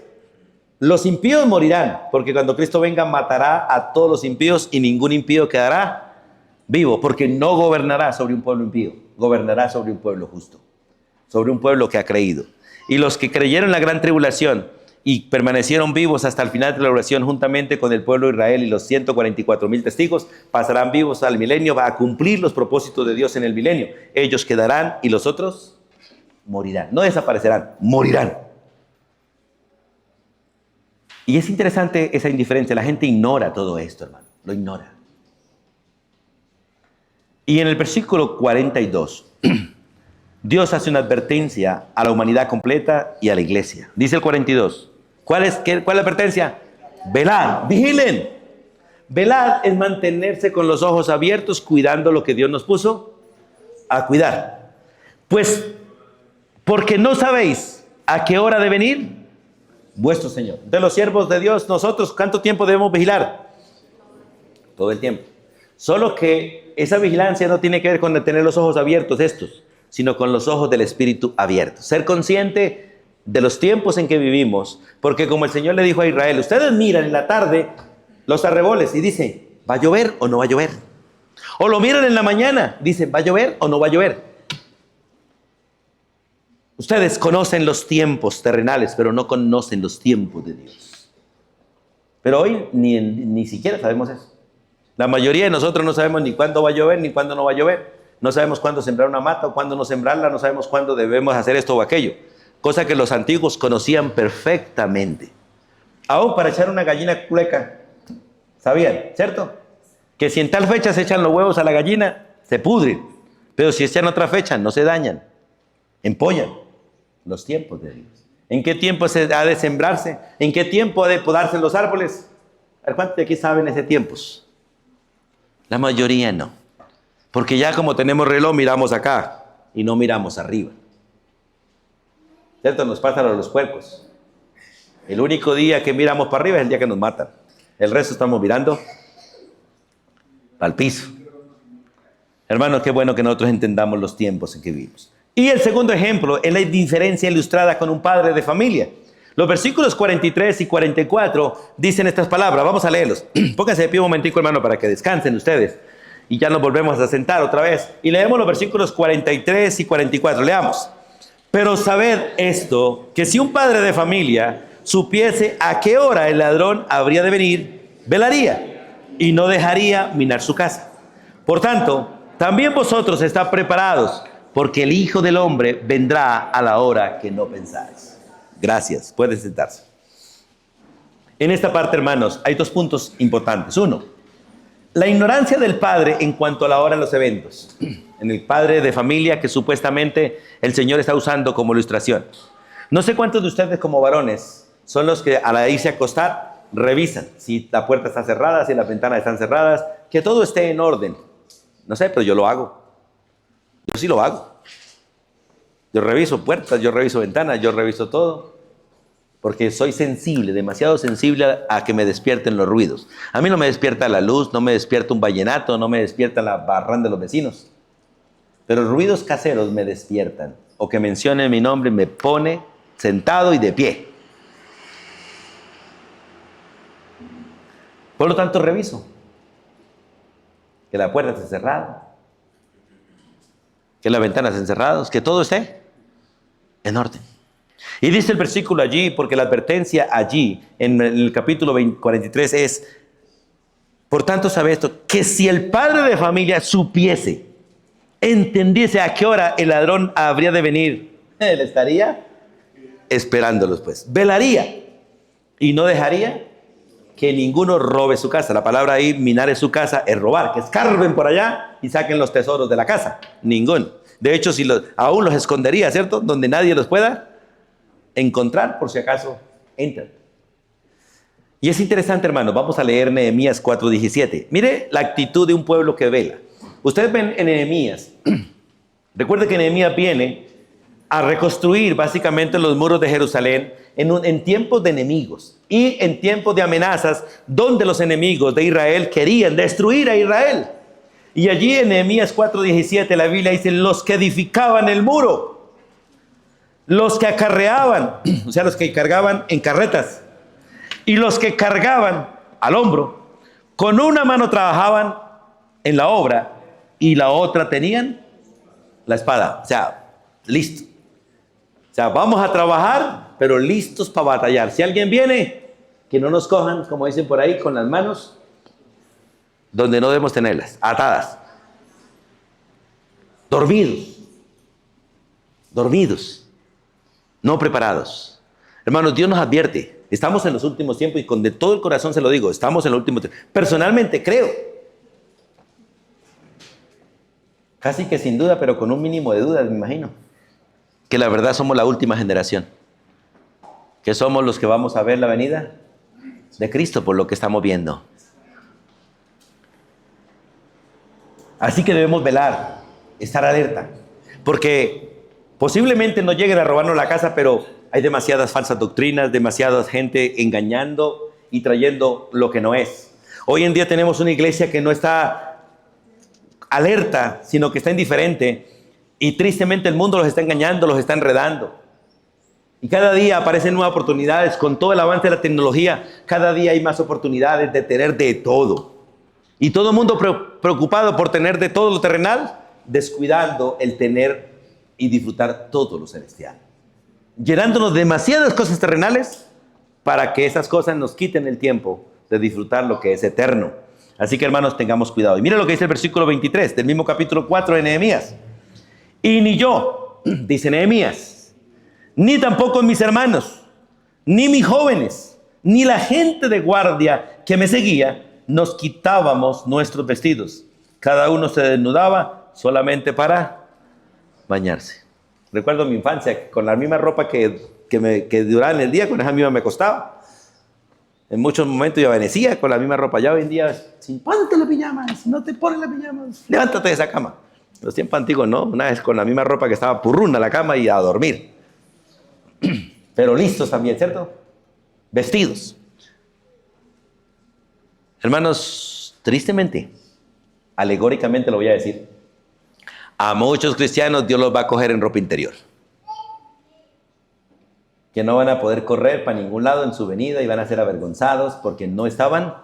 Los impíos morirán, porque cuando Cristo venga matará a todos los impíos y ningún impío quedará vivo, porque no gobernará sobre un pueblo impío, gobernará sobre un pueblo justo, sobre un pueblo que ha creído. Y los que creyeron en la gran tribulación y permanecieron vivos hasta el final de la tribulación juntamente con el pueblo de Israel y los 144,000 testigos, pasarán vivos al milenio, va a cumplir los propósitos de Dios en el milenio. Ellos quedarán y los otros morirán. No desaparecerán, morirán. Y es interesante esa indiferencia. La gente ignora todo esto, hermano. Lo ignora. Y en el versículo 42... Dios hace una advertencia a la humanidad completa y a la iglesia. Dice el 42. ¿Cuál es la advertencia? Velad, vigilen. Velad es mantenerse con los ojos abiertos, cuidando lo que Dios nos puso a cuidar. Pues, porque no sabéis a qué hora de venir vuestro Señor. De los siervos de Dios, nosotros, ¿cuánto tiempo debemos vigilar? Todo el tiempo. Solo que esa vigilancia no tiene que ver con tener los ojos abiertos sino con los ojos del Espíritu abiertos. Ser consciente de los tiempos en que vivimos, porque como el Señor le dijo a Israel, ustedes miran en la tarde los arreboles y dicen, ¿va a llover o no va a llover? O lo miran en la mañana, dicen, ¿va a llover o no va a llover? Ustedes conocen los tiempos terrenales, pero no conocen los tiempos de Dios. Pero hoy ni siquiera sabemos eso. La mayoría de nosotros no sabemos ni cuándo va a llover ni cuándo no va a llover. No sabemos cuándo sembrar una mata o cuándo no sembrarla, no sabemos cuándo debemos hacer esto o aquello. Cosa que los antiguos conocían perfectamente. Aún para echar una gallina culeca, sabían, ¿cierto? Que si en tal fecha se echan los huevos a la gallina, se pudren. Pero si echan otra fecha, no se dañan, empollan. Los tiempos de Dios. ¿En qué tiempo se ha de sembrarse? ¿En qué tiempo ha de podarse los árboles? A ver, ¿cuántos de aquí saben ese tiempos? La mayoría no. Porque ya como tenemos reloj, miramos acá y no miramos arriba. ¿Cierto? Nos pasa a los puercos. El único día que miramos para arriba es el día que nos matan. El resto estamos mirando al piso. Hermanos, qué bueno que nosotros entendamos los tiempos en que vivimos. Y el segundo ejemplo es la diferencia ilustrada con un padre de familia. Los versículos 43 y 44 dicen estas palabras. Vamos a leerlos. Pónganse de pie un momentico, hermano, para que descansen ustedes. Y ya nos volvemos a sentar otra vez. Y leemos los versículos 43 y 44. Leamos. Pero sabed esto, que si un padre de familia supiese a qué hora el ladrón habría de venir, velaría y no dejaría minar su casa. Por tanto, también vosotros estad preparados, porque el Hijo del Hombre vendrá a la hora que no pensáis. Gracias, pueden sentarse. En esta parte, hermanos, hay dos puntos importantes. Uno, la ignorancia del padre en cuanto a la hora de los eventos. En el padre de familia que supuestamente el Señor está usando como ilustración. No sé cuántos de ustedes como varones son los que al irse a acostar revisan si la puerta está cerrada, si las ventanas están cerradas, que todo esté en orden. No sé, pero yo lo hago. Yo sí lo hago. Yo reviso puertas, yo reviso ventanas, yo reviso todo. Porque soy sensible, demasiado sensible a que me despierten los ruidos. A mí no me despierta la luz, no me despierta un vallenato, no me despierta la barranda de los vecinos. Pero ruidos caseros me despiertan. O que mencionen mi nombre me pone sentado y de pie. Por lo tanto, reviso. Que la puerta esté cerrada. Que las ventanas estén cerradas. Que todo esté en orden. Y dice el versículo allí, porque la advertencia allí, en el capítulo 43 es, por tanto sabe esto, que si el padre de familia supiese, entendiese a qué hora el ladrón habría de venir, él estaría esperándolos pues. Velaría y no dejaría que ninguno robe su casa. La palabra ahí, minar en su casa, es robar, que escarben por allá y saquen los tesoros de la casa. Ninguno. De hecho, si aún los escondería, ¿cierto? Donde nadie los pueda encontrar, por si acaso entran. Y es interesante, hermanos, vamos a leer Nehemías 4:17. Mire la actitud de un pueblo que vela. Ustedes ven en Nehemías, recuerde que Nehemías viene a reconstruir básicamente los muros de Jerusalén en tiempos de enemigos y en tiempos de amenazas donde los enemigos de Israel querían destruir a Israel. Y allí en Nehemías 4:17 la Biblia dice, los que edificaban el muro, los que acarreaban, o sea, los que cargaban en carretas, y los que cargaban al hombro, con una mano trabajaban en la obra y la otra tenían la espada. O sea, listo. O sea, vamos a trabajar, pero listos para batallar. Si alguien viene, que no nos cojan, como dicen por ahí, con las manos donde no debemos tenerlas, atadas. Dormidos, no preparados. Hermanos, Dios nos advierte. Estamos en los últimos tiempos y de todo el corazón se lo digo, estamos en los últimos tiempos. Personalmente creo, casi que sin duda, pero con un mínimo de dudas, me imagino, que la verdad somos la última generación, que somos los que vamos a ver la venida de Cristo por lo que estamos viendo. Así que debemos velar, estar alerta, porque posiblemente no lleguen a robarnos la casa, pero hay demasiadas falsas doctrinas, demasiada gente engañando y trayendo lo que no es. Hoy en día tenemos una iglesia que no está alerta, sino que está indiferente. Y tristemente el mundo los está engañando, los está enredando. Y cada día aparecen nuevas oportunidades. Con todo el avance de la tecnología, cada día hay más oportunidades de tener de todo. Y todo el mundo preocupado por tener de todo lo terrenal, descuidando el tener y disfrutar todo lo celestial. Llenándonos de demasiadas cosas terrenales para que esas cosas nos quiten el tiempo de disfrutar lo que es eterno. Así que, hermanos, tengamos cuidado. Y mira lo que dice el versículo 23 del mismo capítulo 4 de Nehemías. Y ni yo, dice Nehemías, ni tampoco mis hermanos, ni mis jóvenes, ni la gente de guardia que me seguía, nos quitábamos nuestros vestidos. Cada uno se desnudaba solamente para bañarse. Recuerdo mi infancia, con la misma ropa que duraba en el día, con esa misma me costaba. En muchos momentos yo amanecía con la misma ropa. Ya hoy en día, ponte la pijama, si no te pones la pijama, levántate de esa cama. En los tiempos antiguos, no, una vez con la misma ropa que estaba purruna a la cama y a dormir. Pero listos también, ¿cierto? vestidos. Hermanos, tristemente, alegóricamente lo voy a decir, a muchos cristianos Dios los va a coger en ropa interior. Que no van a poder correr para ningún lado en su venida y van a ser avergonzados porque no estaban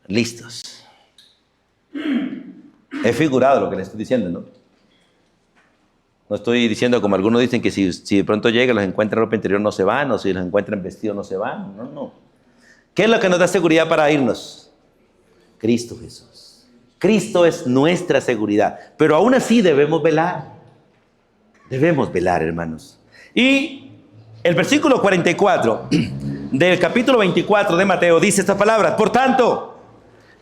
listos. He figurado lo que les estoy diciendo, ¿no? No estoy diciendo como algunos dicen que si de pronto llega los encuentran en ropa interior no se van, o si los encuentran vestidos no se van. No, no. ¿Qué es lo que nos da seguridad para irnos? Cristo Jesús. Cristo es nuestra seguridad. Pero aún así debemos velar. Debemos velar, hermanos. Y el versículo 44 del capítulo 24 de Mateo dice estas palabras. Por tanto,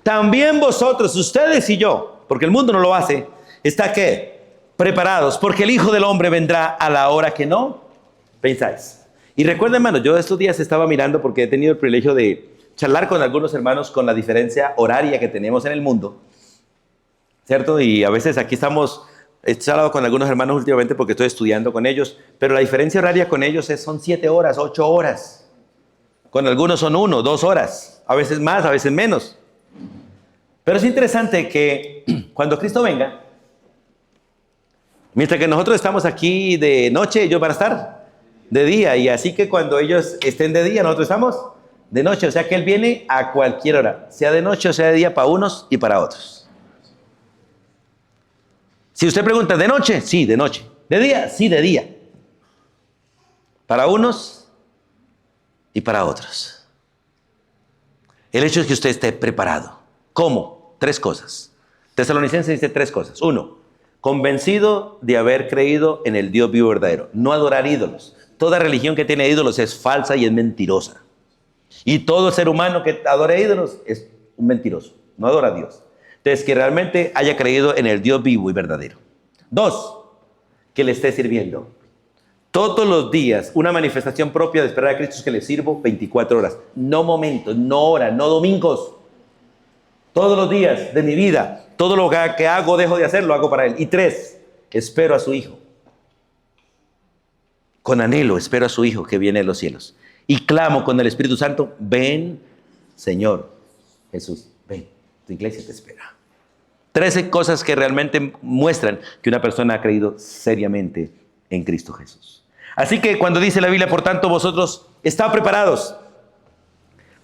también vosotros, ustedes y yo, porque el mundo no lo hace, está ¿qué? Preparados, porque el Hijo del Hombre vendrá a la hora que no pensáis. Y recuerden, hermanos, yo estos días estaba mirando porque he tenido el privilegio de charlar con algunos hermanos con la diferencia horaria que tenemos en el mundo, ¿cierto? Y a veces aquí he charlado con algunos hermanos últimamente porque estoy estudiando con ellos, pero la diferencia horaria con ellos son 7 horas, 8 horas. Con algunos son 1, 2 horas, a veces más, a veces menos. Pero es interesante que cuando Cristo venga, mientras que nosotros estamos aquí de noche, ellos van a estar de día. Y así que cuando ellos estén de día, nosotros estamos de noche. O sea que Él viene a cualquier hora, sea de noche o sea de día, para unos y para otros. Si usted pregunta, ¿de noche? Sí, de noche. ¿De día? Sí, de día. Para unos y para otros. El hecho es que usted esté preparado. ¿Cómo? 3 cosas. Tesalonicenses dice 3 cosas. 1, convencido de haber creído en el Dios vivo verdadero. No adorar ídolos. Toda religión que tiene ídolos es falsa y es mentirosa. Y todo ser humano que adore ídolos es un mentiroso. No adora a Dios. Entonces, que realmente haya creído en el Dios vivo y verdadero. 2, que le esté sirviendo. Todos los días, una manifestación propia de esperar a Cristo es que le sirvo 24 horas. No momentos, no horas, no domingos. Todos los días de mi vida, todo lo que hago, dejo de hacer, lo hago para Él. Y 3, espero a su Hijo. Con anhelo espero a su Hijo que viene de los cielos. Y clamo con el Espíritu Santo, ven, Señor Jesús, ven, tu iglesia te espera. 13 cosas que realmente muestran que una persona ha creído seriamente en Cristo Jesús. Así que cuando dice la Biblia, por tanto, vosotros estad preparados.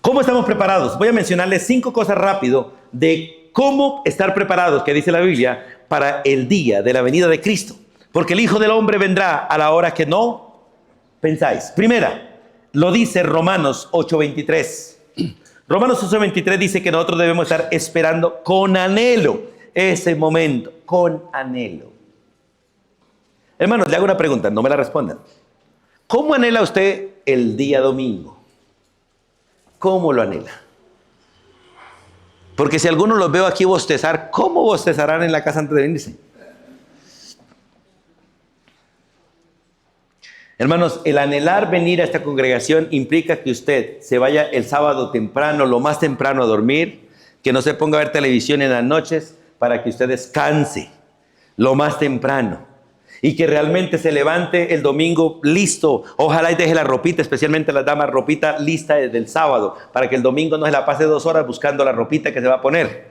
¿Cómo estamos preparados? Voy a mencionarles 5 cosas rápido de cómo estar preparados, que dice la Biblia, para el día de la venida de Cristo. Porque el Hijo del Hombre vendrá a la hora que no pensáis. Primera, lo dice Romanos 8:23. Romanos 8:23 dice que nosotros debemos estar esperando con anhelo ese momento, con anhelo. Hermanos, le hago una pregunta, no me la respondan. ¿Cómo anhela usted el día domingo? ¿Cómo lo anhela? Porque si algunos los veo aquí bostezar, ¿cómo bostezarán en la casa antes de venirse? Hermanos, el anhelar venir a esta congregación implica que usted se vaya el sábado temprano, lo más temprano a dormir, que no se ponga a ver televisión en las noches, para que usted descanse lo más temprano. Y que realmente se levante el domingo listo. Ojalá y deje la ropita, especialmente las damas, ropita lista desde el sábado, para que el domingo no se la pase 2 horas buscando la ropita que se va a poner.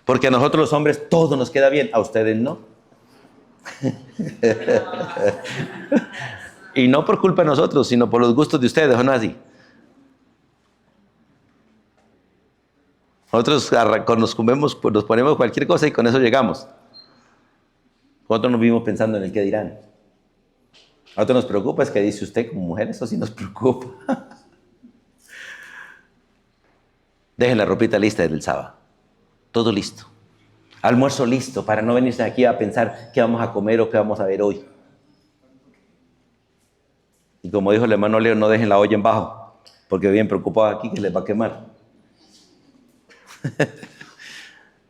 Porque a nosotros los hombres todo nos queda bien, a ustedes no. Y no por culpa de nosotros, sino por los gustos de ustedes, ¿o no así? Nosotros nos ponemos cualquier cosa y con eso llegamos. Nosotros nos vivimos pensando en el qué dirán. A nosotros nos preocupa, es que dice usted como mujer, eso sí nos preocupa. Dejen la ropita lista desde el sábado. Todo listo. Almuerzo listo para no venirse aquí a pensar qué vamos a comer o qué vamos a ver hoy. Y como dijo el hermano Leo, no dejen la olla en bajo, porque bien preocupados aquí que les va a quemar.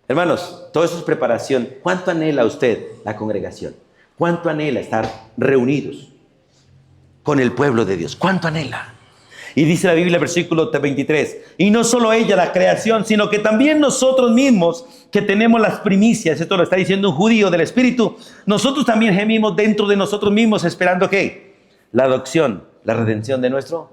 Hermanos, todo eso es preparación. ¿Cuánto anhela usted la congregación? ¿Cuánto anhela estar reunidos con el pueblo de Dios? ¿Cuánto anhela? Y dice la Biblia, versículo 23, y no solo ella, la creación, sino que también nosotros mismos, que tenemos las primicias, esto lo está diciendo un judío del Espíritu, nosotros también gemimos dentro de nosotros mismos, esperando ¿qué? La adopción, la redención de nuestro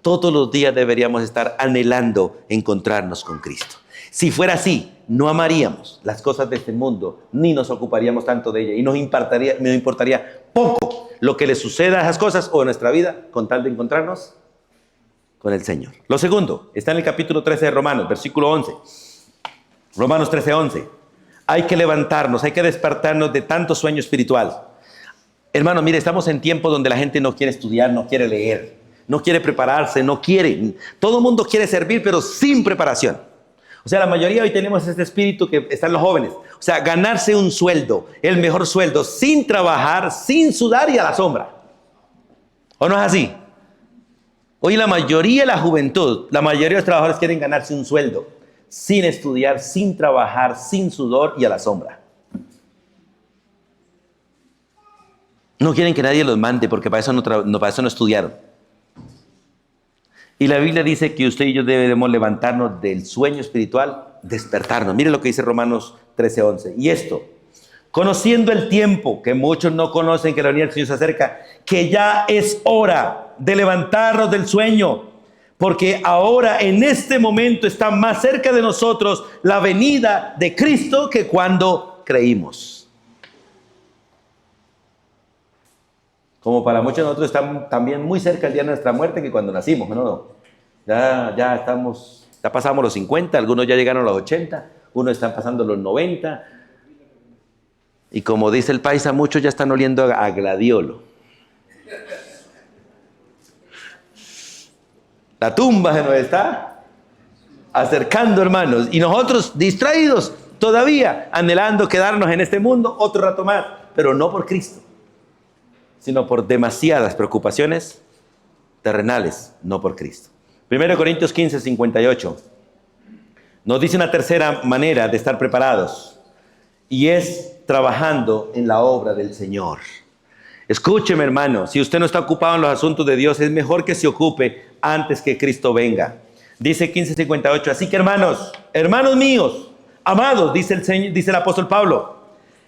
Todos los días deberíamos estar anhelando encontrarnos con Cristo. Si fuera así, no amaríamos las cosas de este mundo, ni nos ocuparíamos tanto de ellas, y nos importaría poco lo que le suceda a esas cosas o en nuestra vida, con tal de encontrarnos con el Señor. Lo segundo, está en el capítulo 13 de Romanos, versículo 11. Romanos 13, 11. Hay que levantarnos, hay que despertarnos de tanto sueño espiritual. Hermano, mire, estamos en tiempos donde la gente no quiere estudiar, no quiere leer, no quiere prepararse, no quiere. Todo el mundo quiere servir, pero sin preparación. O sea, la mayoría hoy tenemos este espíritu que están los jóvenes. O sea, ganarse un sueldo, el mejor sueldo, sin trabajar, sin sudar y a la sombra. ¿O no es así? Hoy la mayoría de la juventud, la mayoría de los trabajadores quieren ganarse un sueldo, sin estudiar, sin trabajar, sin sudor y a la sombra. No quieren que nadie los mande porque para eso no estudiaron. Y la Biblia dice que usted y yo debemos levantarnos del sueño espiritual, despertarnos. Mire lo que dice Romanos 13, 11. Y esto, conociendo el tiempo, que muchos no conocen, que la venida del Señor se acerca, que ya es hora de levantarnos del sueño, porque ahora en este momento está más cerca de nosotros la venida de Cristo que cuando creímos. Como para muchos de nosotros están también muy cerca el día de nuestra muerte que cuando nacimos, ¿no? Ya pasamos los 50, algunos ya llegaron a los 80, unos están pasando los 90. Y como dice el paisa, muchos ya están oliendo a gladiolo. La tumba se nos está acercando, hermanos, y nosotros distraídos todavía, anhelando quedarnos en este mundo otro rato más, pero no por Cristo, sino por demasiadas preocupaciones terrenales, no por Cristo. 1 Corintios 15, 58 nos dice una tercera manera de estar preparados, y es trabajando en la obra del Señor. Escúcheme, hermano, si usted no está ocupado en los asuntos de Dios, es mejor que se ocupe antes que Cristo venga. Dice 15:58, así que hermanos míos, amados, dice el apóstol Pablo,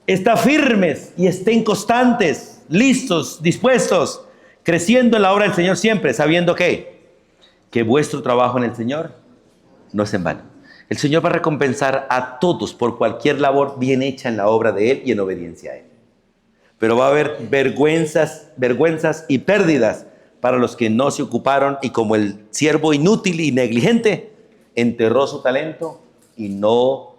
está firmes y estén constantes, listos, dispuestos, creciendo en la obra del Señor siempre, sabiendo que vuestro trabajo en el Señor no es en vano. El Señor va a recompensar a todos por cualquier labor bien hecha en la obra de Él y en obediencia a Él. Pero va a haber vergüenzas y pérdidas para los que no se ocuparon y como el siervo inútil y negligente enterró su talento y no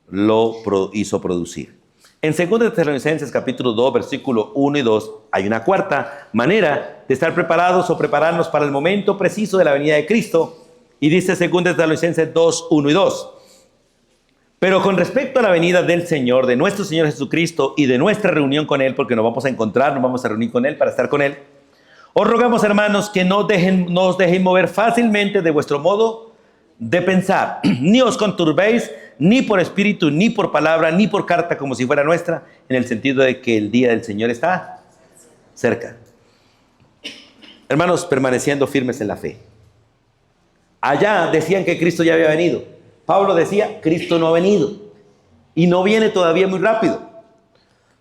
lo hizo producir. En 2 Tesalonicenses capítulo 2, versículo 1 y 2, hay una cuarta manera de estar preparados o prepararnos para el momento preciso de la venida de Cristo. Y dice 2 Tesalonicenses 2, 1 y 2. Pero con respecto a la venida del Señor, de nuestro Señor Jesucristo y de nuestra reunión con Él, porque nos vamos a encontrar, nos vamos a reunir con Él para estar con Él, os rogamos, hermanos, que no os dejéis mover fácilmente de vuestro modo de pensar, ni os conturbéis, ni por espíritu, ni por palabra, ni por carta como si fuera nuestra, en el sentido de que el día del Señor está cerca. Hermanos, permaneciendo firmes en la fe. Allá decían que Cristo ya había venido. Pablo decía, Cristo no ha venido y no viene todavía muy rápido.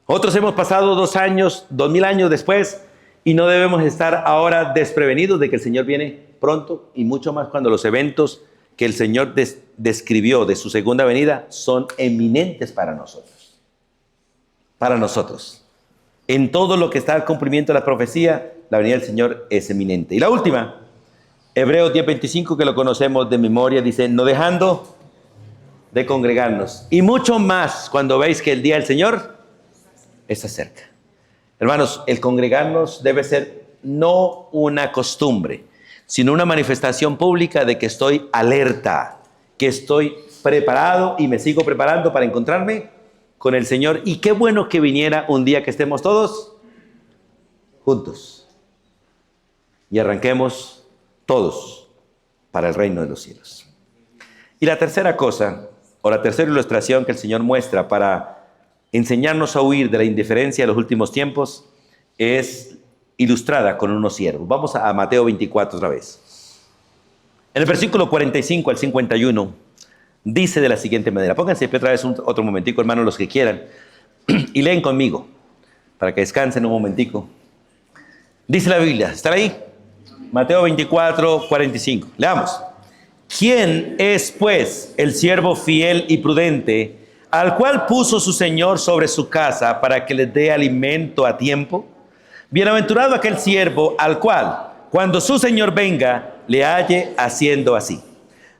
Otros hemos pasado 2000 años después y no debemos estar ahora desprevenidos de que el Señor viene pronto, y mucho más cuando los eventos que el Señor describió de su segunda venida son eminentes para nosotros. Para nosotros. En todo lo que está al cumplimiento de la profecía, la venida del Señor es eminente. Y la última, Hebreos 10:25, que lo conocemos de memoria, dice, no dejando de congregarnos. Y mucho más cuando veis que el día del Señor está cerca. Hermanos, el congregarnos debe ser no una costumbre, sino una manifestación pública de que estoy alerta, que estoy preparado y me sigo preparando para encontrarme con el Señor. Y qué bueno que viniera un día que estemos todos juntos y arranquemos todos para el reino de los cielos. Y la tercera cosa, o la tercera ilustración que el Señor muestra para enseñarnos a huir de la indiferencia de los últimos tiempos, es ilustrada con unos siervos. Vamos a Mateo 24 otra vez. En el versículo 45 al 51, dice de la siguiente manera. Pónganse otra vez otro momentico, hermanos, los que quieran, y leen conmigo, para que descansen un momentico. Dice la Biblia, ¿están ahí? Mateo 24, 45. Leamos. ¿Quién es, pues, el siervo fiel y prudente, al cual puso su señor sobre su casa para que le dé alimento a tiempo? Bienaventurado aquel siervo al cual, cuando su señor venga, le halle haciendo así.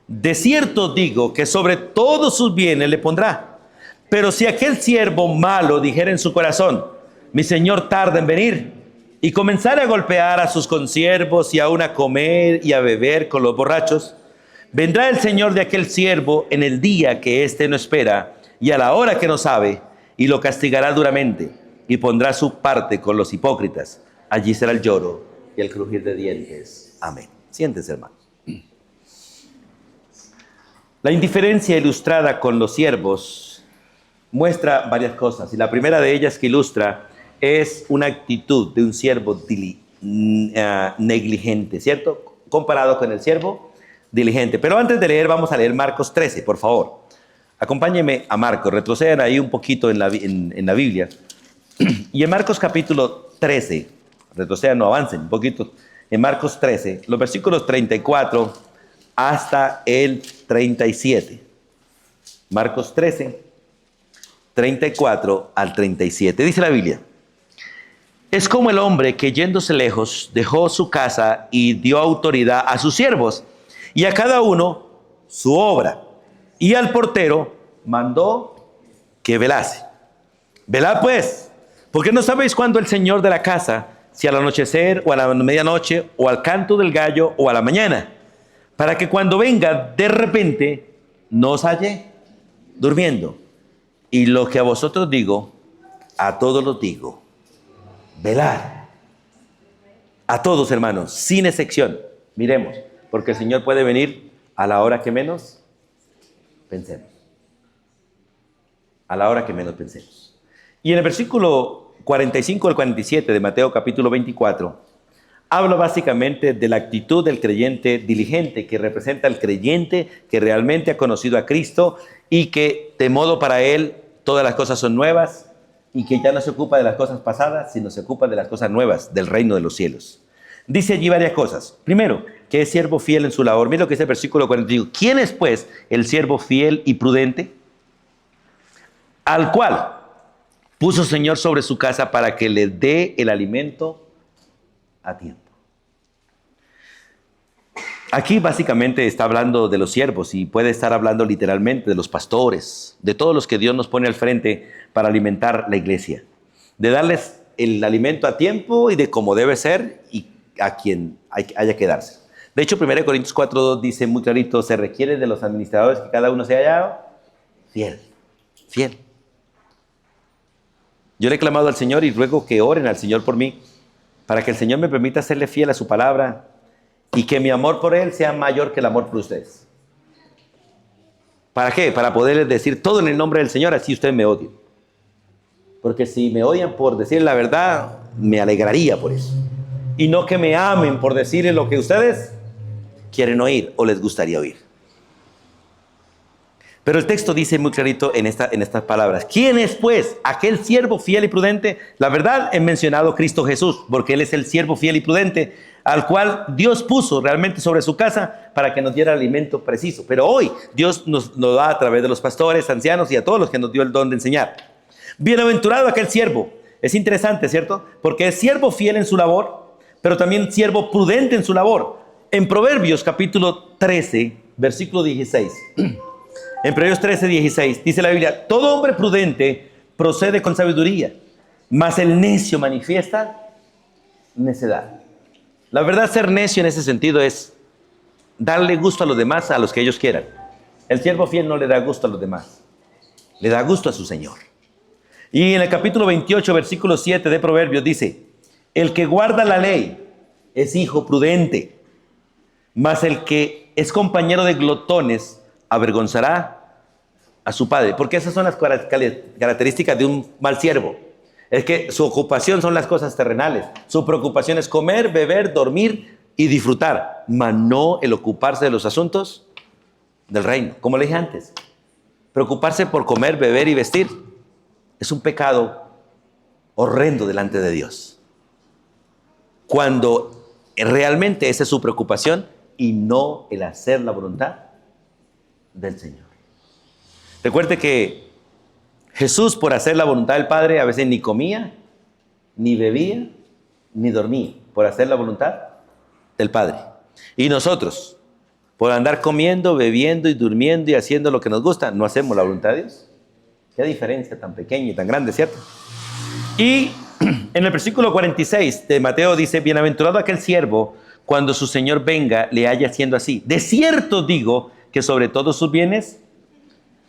De cierto digo que sobre todos sus bienes le pondrá. Pero si aquel siervo malo dijera en su corazón, mi señor tarda en venir, y comenzara a golpear a sus consiervos y aún a comer y a beber con los borrachos, vendrá el señor de aquel siervo en el día que éste no espera y a la hora que no sabe, y lo castigará duramente y pondrá su parte con los hipócritas. Allí será el lloro y el crujir de dientes. Amén. Siéntense, hermanos. La indiferencia ilustrada con los siervos muestra varias cosas, y la primera de ellas que ilustra es una actitud de un siervo negligente, ¿cierto? Comparado con el siervo diligente. Pero antes de leer, vamos a leer Marcos 13, por favor. Acompáñenme a Marcos, retrocedan ahí un poquito en la Biblia. Y en Marcos capítulo 13, retrocedan, no avancen un poquito. En Marcos 13, los versículos 34 hasta el 37. Marcos 13, 34 al 37. Dice la Biblia: es como el hombre que yéndose lejos dejó su casa y dio autoridad a sus siervos y a cada uno su obra, y al portero mandó que velase. Velad pues, porque no sabéis cuándo el señor de la casa, si al anochecer o a la medianoche o al canto del gallo o a la mañana, para que cuando venga de repente no os halle durmiendo. Y lo que a vosotros digo, a todos los digo: velar. A todos, hermanos, sin excepción. Miremos, porque el Señor puede venir a la hora que menos pensemos. A la hora que menos pensemos. Y en el versículo 45 al 47 de Mateo capítulo 24, habla básicamente de la actitud del creyente diligente, que representa al creyente que realmente ha conocido a Cristo y que de modo para él todas las cosas son nuevas, y que ya no se ocupa de las cosas pasadas, sino se ocupa de las cosas nuevas del reino de los cielos. Dice allí varias cosas. Primero, que es siervo fiel en su labor. Mira lo que dice el versículo 45. ¿Quién es, pues, el siervo fiel y prudente? Al cual puso Señor sobre su casa para que le dé el alimento a tiempo. Aquí básicamente está hablando de los siervos, y puede estar hablando literalmente de los pastores, de todos los que Dios nos pone al frente para alimentar la iglesia, de darles el alimento a tiempo y de cómo debe ser y a quien haya que darse. De hecho, 1 Corintios 4:2 dice muy clarito: se requiere de los administradores que cada uno sea hallado fiel, fiel. Yo le he clamado al Señor y ruego que oren al Señor por mí, para que el Señor me permita serle fiel a su palabra y que mi amor por Él sea mayor que el amor por ustedes. ¿Para qué? Para poderles decir todo en el nombre del Señor, así ustedes me odien. Porque si me odian por decir la verdad, me alegraría por eso. Y no que me amen por decirles lo que ustedes quieren oír o les gustaría oír. Pero el texto dice muy clarito en estas palabras: ¿quién es, pues, aquel siervo fiel y prudente? La verdad, he mencionado Cristo Jesús, porque Él es el siervo fiel y prudente, al cual Dios puso realmente sobre su casa para que nos diera alimento preciso. Pero hoy Dios nos da a través de los pastores, ancianos y a todos los que nos dio el don de enseñar. Bienaventurado aquel siervo. Es interesante, ¿cierto? Porque es siervo fiel en su labor, pero también siervo prudente en su labor. En Proverbios capítulo 13, versículo 16. En Proverbios 13, 16 dice la Biblia: todo hombre prudente procede con sabiduría, mas el necio manifiesta necedad. La verdad, ser necio en ese sentido es darle gusto a los demás a los que ellos quieran. El siervo fiel no le da gusto a los demás, le da gusto a su Señor. Y en el capítulo 28, versículo 7 de Proverbios dice: el que guarda la ley es hijo prudente, mas el que es compañero de glotones avergonzará a su padre. Porque esas son las características de un mal siervo. Es que su ocupación son las cosas terrenales. Su preocupación es comer, beber, dormir y disfrutar, mas no el ocuparse de los asuntos del reino. Como le dije antes, preocuparse por comer, beber y vestir es un pecado horrendo delante de Dios. Cuando realmente esa es su preocupación y no el hacer la voluntad del Señor. Recuerde que Jesús, por hacer la voluntad del Padre, a veces ni comía, ni bebía, ni dormía, por hacer la voluntad del Padre. Y nosotros, por andar comiendo, bebiendo y durmiendo y haciendo lo que nos gusta, no hacemos la voluntad de Dios. Qué diferencia tan pequeña y tan grande, ¿cierto? Y en el versículo 46 de Mateo dice: bienaventurado aquel siervo cuando su señor venga le haya haciendo así. De cierto digo que sobre todos sus bienes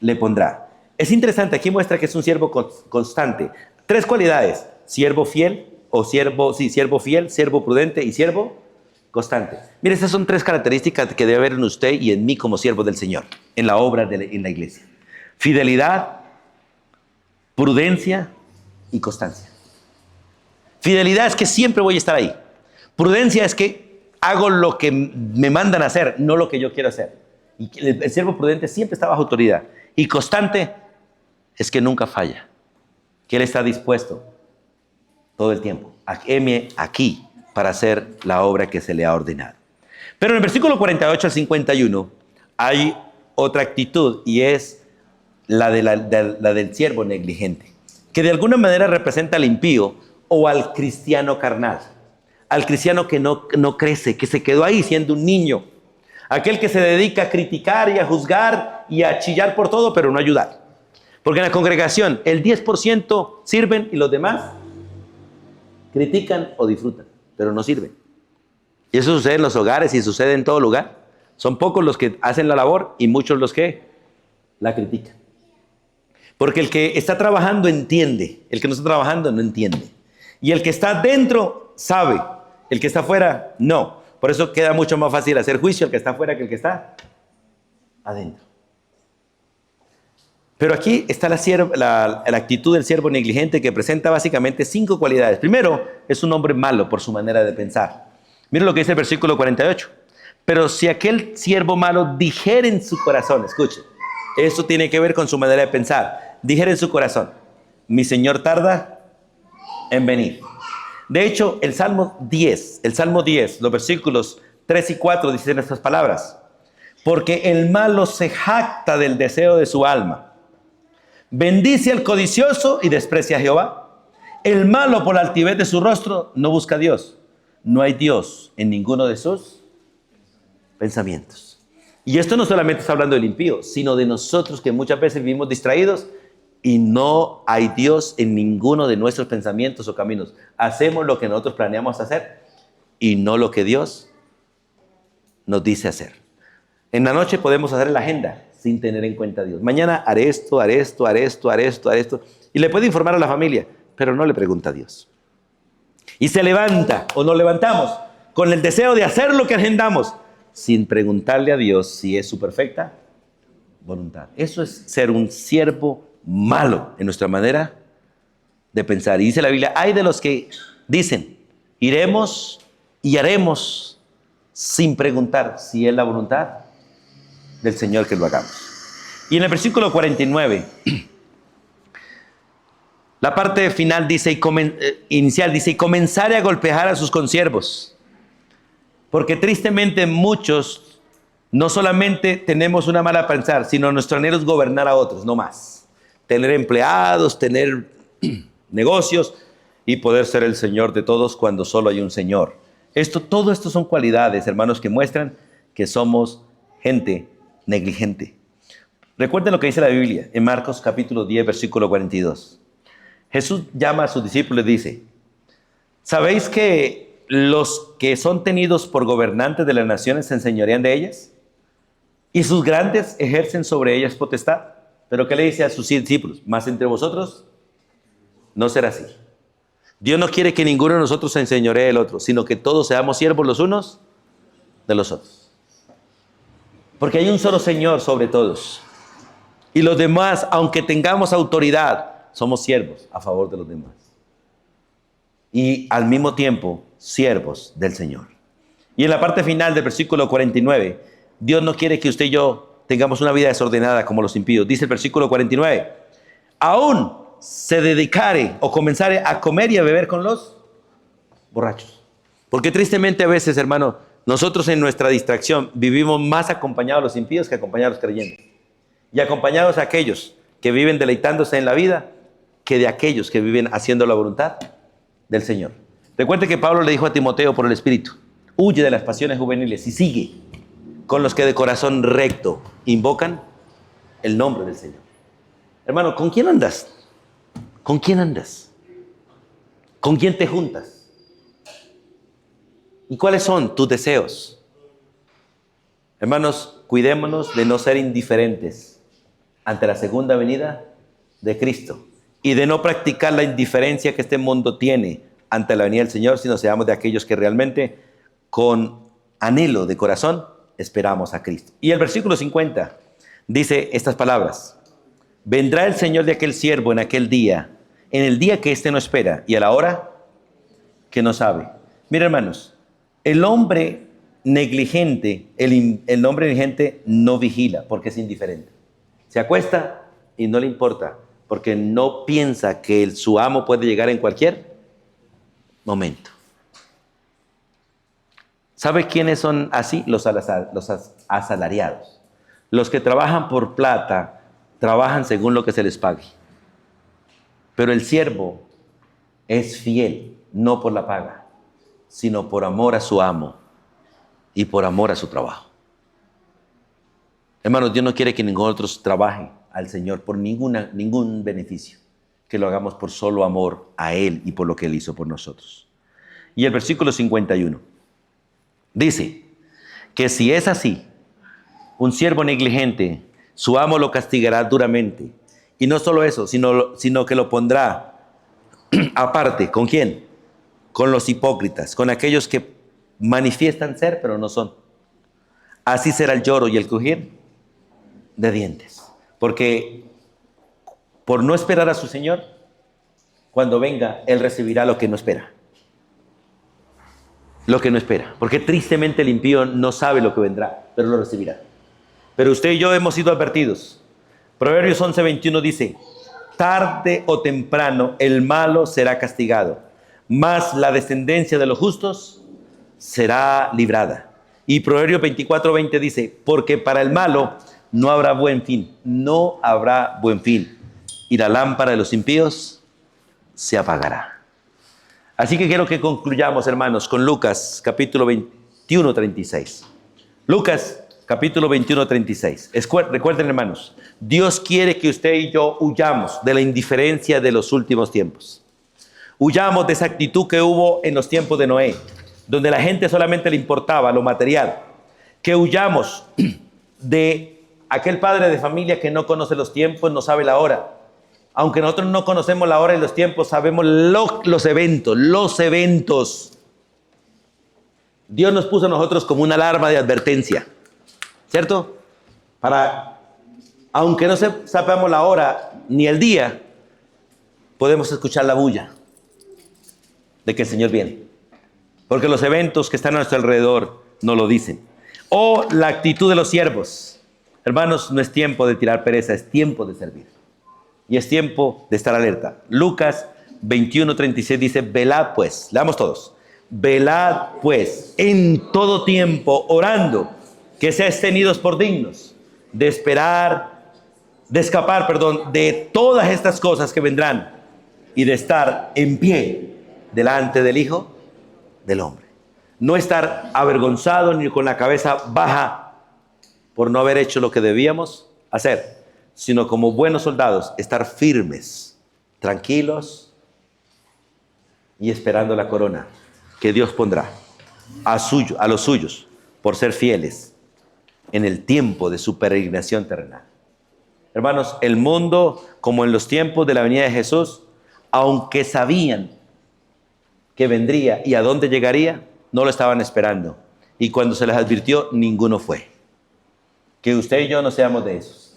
le pondrá. Es interesante, aquí muestra que es un siervo constante. 3 cualidades: siervo fiel, siervo fiel, siervo prudente y siervo constante. Mire, esas son 3 características que debe haber en usted y en mí como siervo del Señor, en la obra en la iglesia: fidelidad, prudencia y constancia. Fidelidad es que siempre voy a estar ahí. Prudencia es que hago lo que me mandan a hacer, no lo que yo quiero hacer. Y el siervo prudente siempre está bajo autoridad. Y constante es que nunca falla, que él está dispuesto todo el tiempo a heme aquí para hacer la obra que se le ha ordenado. Pero en el versículo 48 al 51 hay otra actitud, y es la del siervo negligente, que de alguna manera representa al impío o al cristiano carnal, al cristiano que no crece, que se quedó ahí siendo un niño, aquel que se dedica a criticar y a juzgar y a chillar por todo, pero no ayudar. Porque en la congregación el 10% sirven y los demás critican o disfrutan, pero no sirven. Y eso sucede en los hogares y sucede en todo lugar. Son pocos los que hacen la labor y muchos los que la critican. Porque el que está trabajando entiende, el que no está trabajando no entiende. Y el que está dentro sabe, el que está afuera no. Por eso queda mucho más fácil hacer juicio al que está afuera que el que está adentro. Pero aquí está la actitud del siervo negligente, que presenta básicamente 5 cualidades. Primero, es un hombre malo por su manera de pensar. Miren lo que dice el versículo 48. Pero si aquel siervo malo dijere en su corazón, escuche, esto tiene que ver con su manera de pensar, dijere en su corazón: mi Señor tarda en venir. De hecho, el Salmo 10, los versículos 3 y 4 dicen estas palabras: porque el malo se jacta del deseo de su alma, bendice al codicioso y desprecia a Jehová. El malo, por la altivez de su rostro, no busca a Dios. No hay Dios en ninguno de sus pensamientos. Y esto no solamente está hablando del impío, sino de nosotros, que muchas veces vivimos distraídos y no hay Dios en ninguno de nuestros pensamientos o caminos. Hacemos lo que nosotros planeamos hacer y no lo que Dios nos dice hacer. En la noche podemos hacer la agenda sin tener en cuenta a Dios. Mañana haré esto, haré esto, haré esto, haré esto, haré esto. Y le puede informar a la familia, pero no le pregunta a Dios. Y se levanta o nos levantamos con el deseo de hacer lo que agendamos, sin preguntarle a Dios si es su perfecta voluntad. Eso es ser un siervo malo en nuestra manera de pensar. Y dice la Biblia: hay de los que dicen, iremos y haremos, sin preguntar si es la voluntad del Señor que lo hagamos. Y en el versículo 49, la parte final dice, inicial dice: y comenzaré a golpear a sus consiervos. Porque tristemente muchos no solamente tenemos una mala pensar, sino nuestro anhelo es gobernar a otros, no más. Tener empleados, tener negocios y poder ser el Señor de todos cuando solo hay un Señor. Todo esto son cualidades, hermanos, que muestran que somos gente negligente. Recuerden lo que dice la Biblia en Marcos capítulo 10, versículo 42. Jesús llama a sus discípulos y dice: ¿sabéis que los que son tenidos por gobernantes de las naciones se enseñorean de ellas? Y sus grandes ejercen sobre ellas potestad. ¿Pero qué le dice a sus discípulos? Mas entre vosotros no será así. Dios no quiere que ninguno de nosotros se enseñoree del otro, sino que todos seamos siervos los unos de los otros. Porque hay un solo Señor sobre todos. Y los demás, aunque tengamos autoridad, somos siervos a favor de los demás. Y al mismo tiempo, siervos del Señor. Y en la parte final del versículo 49, Dios no quiere que usted y yo tengamos una vida desordenada como los impíos. Dice el versículo 49: aún se dedicare o comenzare a comer y a beber con los borrachos. Porque tristemente a veces, hermano, nosotros en nuestra distracción vivimos más acompañados a los impíos que acompañados a los creyentes. Y acompañados a aquellos que viven deleitándose en la vida que de aquellos que viven haciendo la voluntad del Señor. Recuerde que Pablo le dijo a Timoteo por el Espíritu: huye de las pasiones juveniles y sigue con los que de corazón recto invocan el nombre del Señor. Hermano, ¿con quién andas? ¿Con quién andas? ¿Con quién te juntas? ¿Y cuáles son tus deseos? Hermanos, cuidémonos de no ser indiferentes ante la segunda venida de Cristo y de no practicar la indiferencia que este mundo tiene ante la venida del Señor, sino seamos de aquellos que realmente con anhelo de corazón esperamos a Cristo. Y el versículo 50 dice estas palabras: vendrá el Señor de aquel siervo en aquel día, en el día que éste no espera y a la hora que no sabe. Mira, hermanos, el hombre negligente, el hombre negligente no vigila porque es indiferente. Se acuesta y no le importa porque no piensa que su amo puede llegar en cualquier momento. ¿Sabe quiénes son así? Los asalariados. Los que trabajan por plata, trabajan según lo que se les pague. Pero el siervo es fiel, no por la paga, sino por amor a su amo y por amor a su trabajo. Hermanos, Dios no quiere que ninguno de nosotros trabaje al Señor por ningún beneficio, que lo hagamos por solo amor a Él y por lo que Él hizo por nosotros. Y el versículo 51 dice que si es así, un siervo negligente, su amo lo castigará duramente. Y no solo eso, sino que lo pondrá aparte. ¿Con quién? Con los hipócritas, con aquellos que manifiestan ser, pero no son. Así será el lloro y el crujir de dientes. Porque por no esperar a su Señor, cuando venga, Él recibirá lo que no espera. Lo que no espera. Porque tristemente el impío no sabe lo que vendrá, pero lo recibirá. Pero usted y yo hemos sido advertidos. Proverbios 11:21 dice: tarde o temprano el malo será castigado, mas la descendencia de los justos será librada. Y Proverbios 24:20 dice: porque para el malo no habrá buen fin, no habrá buen fin, y la lámpara de los impíos se apagará. Así que quiero que concluyamos, hermanos, con Lucas capítulo 21:36. Lucas capítulo 21:36. Recuerden, hermanos, Dios quiere que usted y yo huyamos de la indiferencia de los últimos tiempos. Huyamos de esa actitud que hubo en los tiempos de Noé, donde la gente solamente le importaba lo material. Que huyamos de aquel padre de familia que no conoce los tiempos, no sabe la hora. Aunque nosotros no conocemos la hora y los tiempos, sabemos los eventos. Dios nos puso a nosotros como una alarma de advertencia, ¿cierto? Para, aunque no sepamos la hora ni el día, podemos escuchar la bulla de que el Señor viene. Porque los eventos que están a nuestro alrededor nos lo dicen. O la actitud de los siervos. Hermanos, no es tiempo de tirar pereza, es tiempo de servir. Y es tiempo de estar alerta. Lucas 21:36 dice: velad pues, leamos todos. Velad pues en todo tiempo, orando, que seáis tenidos por dignos de escapar de todas estas cosas que vendrán y de estar en pie delante del Hijo del Hombre. No estar avergonzado ni con la cabeza baja por no haber hecho lo que debíamos hacer, sino como buenos soldados, estar firmes, tranquilos y esperando la corona que Dios pondrá a los suyos por ser fieles en el tiempo de su peregrinación terrenal. Hermanos, el mundo, como en los tiempos de la venida de Jesús, aunque sabían que vendría y a dónde llegaría, no lo estaban esperando. Y cuando se les advirtió, ninguno fue. Que usted y yo no seamos de esos,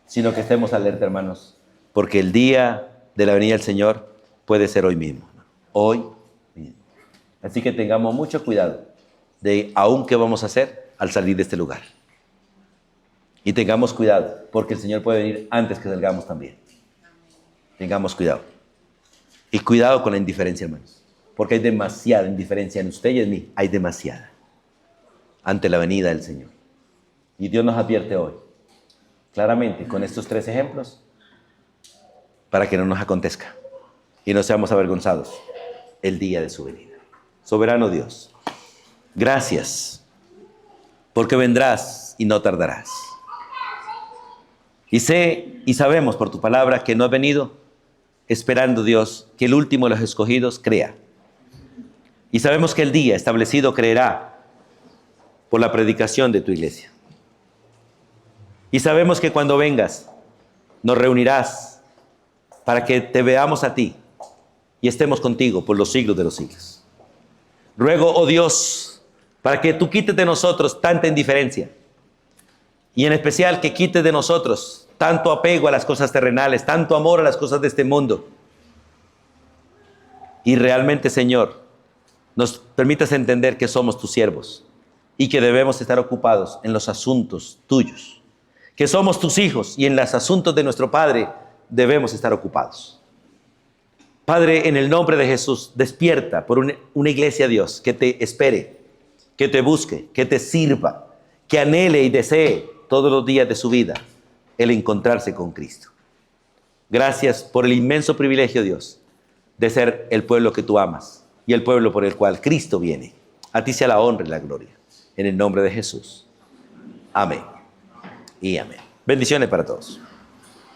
sino que estemos alerta, hermanos, porque el día de la venida del Señor puede ser hoy mismo. Hoy mismo. Así que tengamos mucho cuidado de aún qué vamos a hacer al salir de este lugar. Y tengamos cuidado, porque el Señor puede venir antes que salgamos también. Tengamos cuidado. Y cuidado con la indiferencia, hermanos. porque hay demasiada indiferencia en usted y en mí. Hay demasiada ante la venida del Señor. Y Dios nos advierte hoy, claramente, con estos 3 ejemplos, para que no nos acontezca y no seamos avergonzados el día de su venida. Soberano Dios, gracias, porque vendrás y no tardarás. Y sé y sabemos por tu palabra que no has venido esperando, Dios, que el último de los escogidos crea. Y sabemos que el día establecido creerá por la predicación de tu iglesia. Y sabemos que cuando vengas, nos reunirás para que te veamos a ti y estemos contigo por los siglos de los siglos. Ruego, oh Dios, para que tú quites de nosotros tanta indiferencia y en especial que quites de nosotros tanto apego a las cosas terrenales, tanto amor a las cosas de este mundo. Y realmente, Señor, nos permitas entender que somos tus siervos y que debemos estar ocupados en los asuntos tuyos, que somos tus hijos y en los asuntos de nuestro Padre debemos estar ocupados. Padre, en el nombre de Jesús, despierta por una iglesia, Dios, que te espere, que te busque, que te sirva, que anhele y desee todos los días de su vida el encontrarse con Cristo. Gracias por el inmenso privilegio, Dios, de ser el pueblo que tú amas y el pueblo por el cual Cristo viene. A ti sea la honra y la gloria. En el nombre de Jesús. Amén y amén. Bendiciones para todos.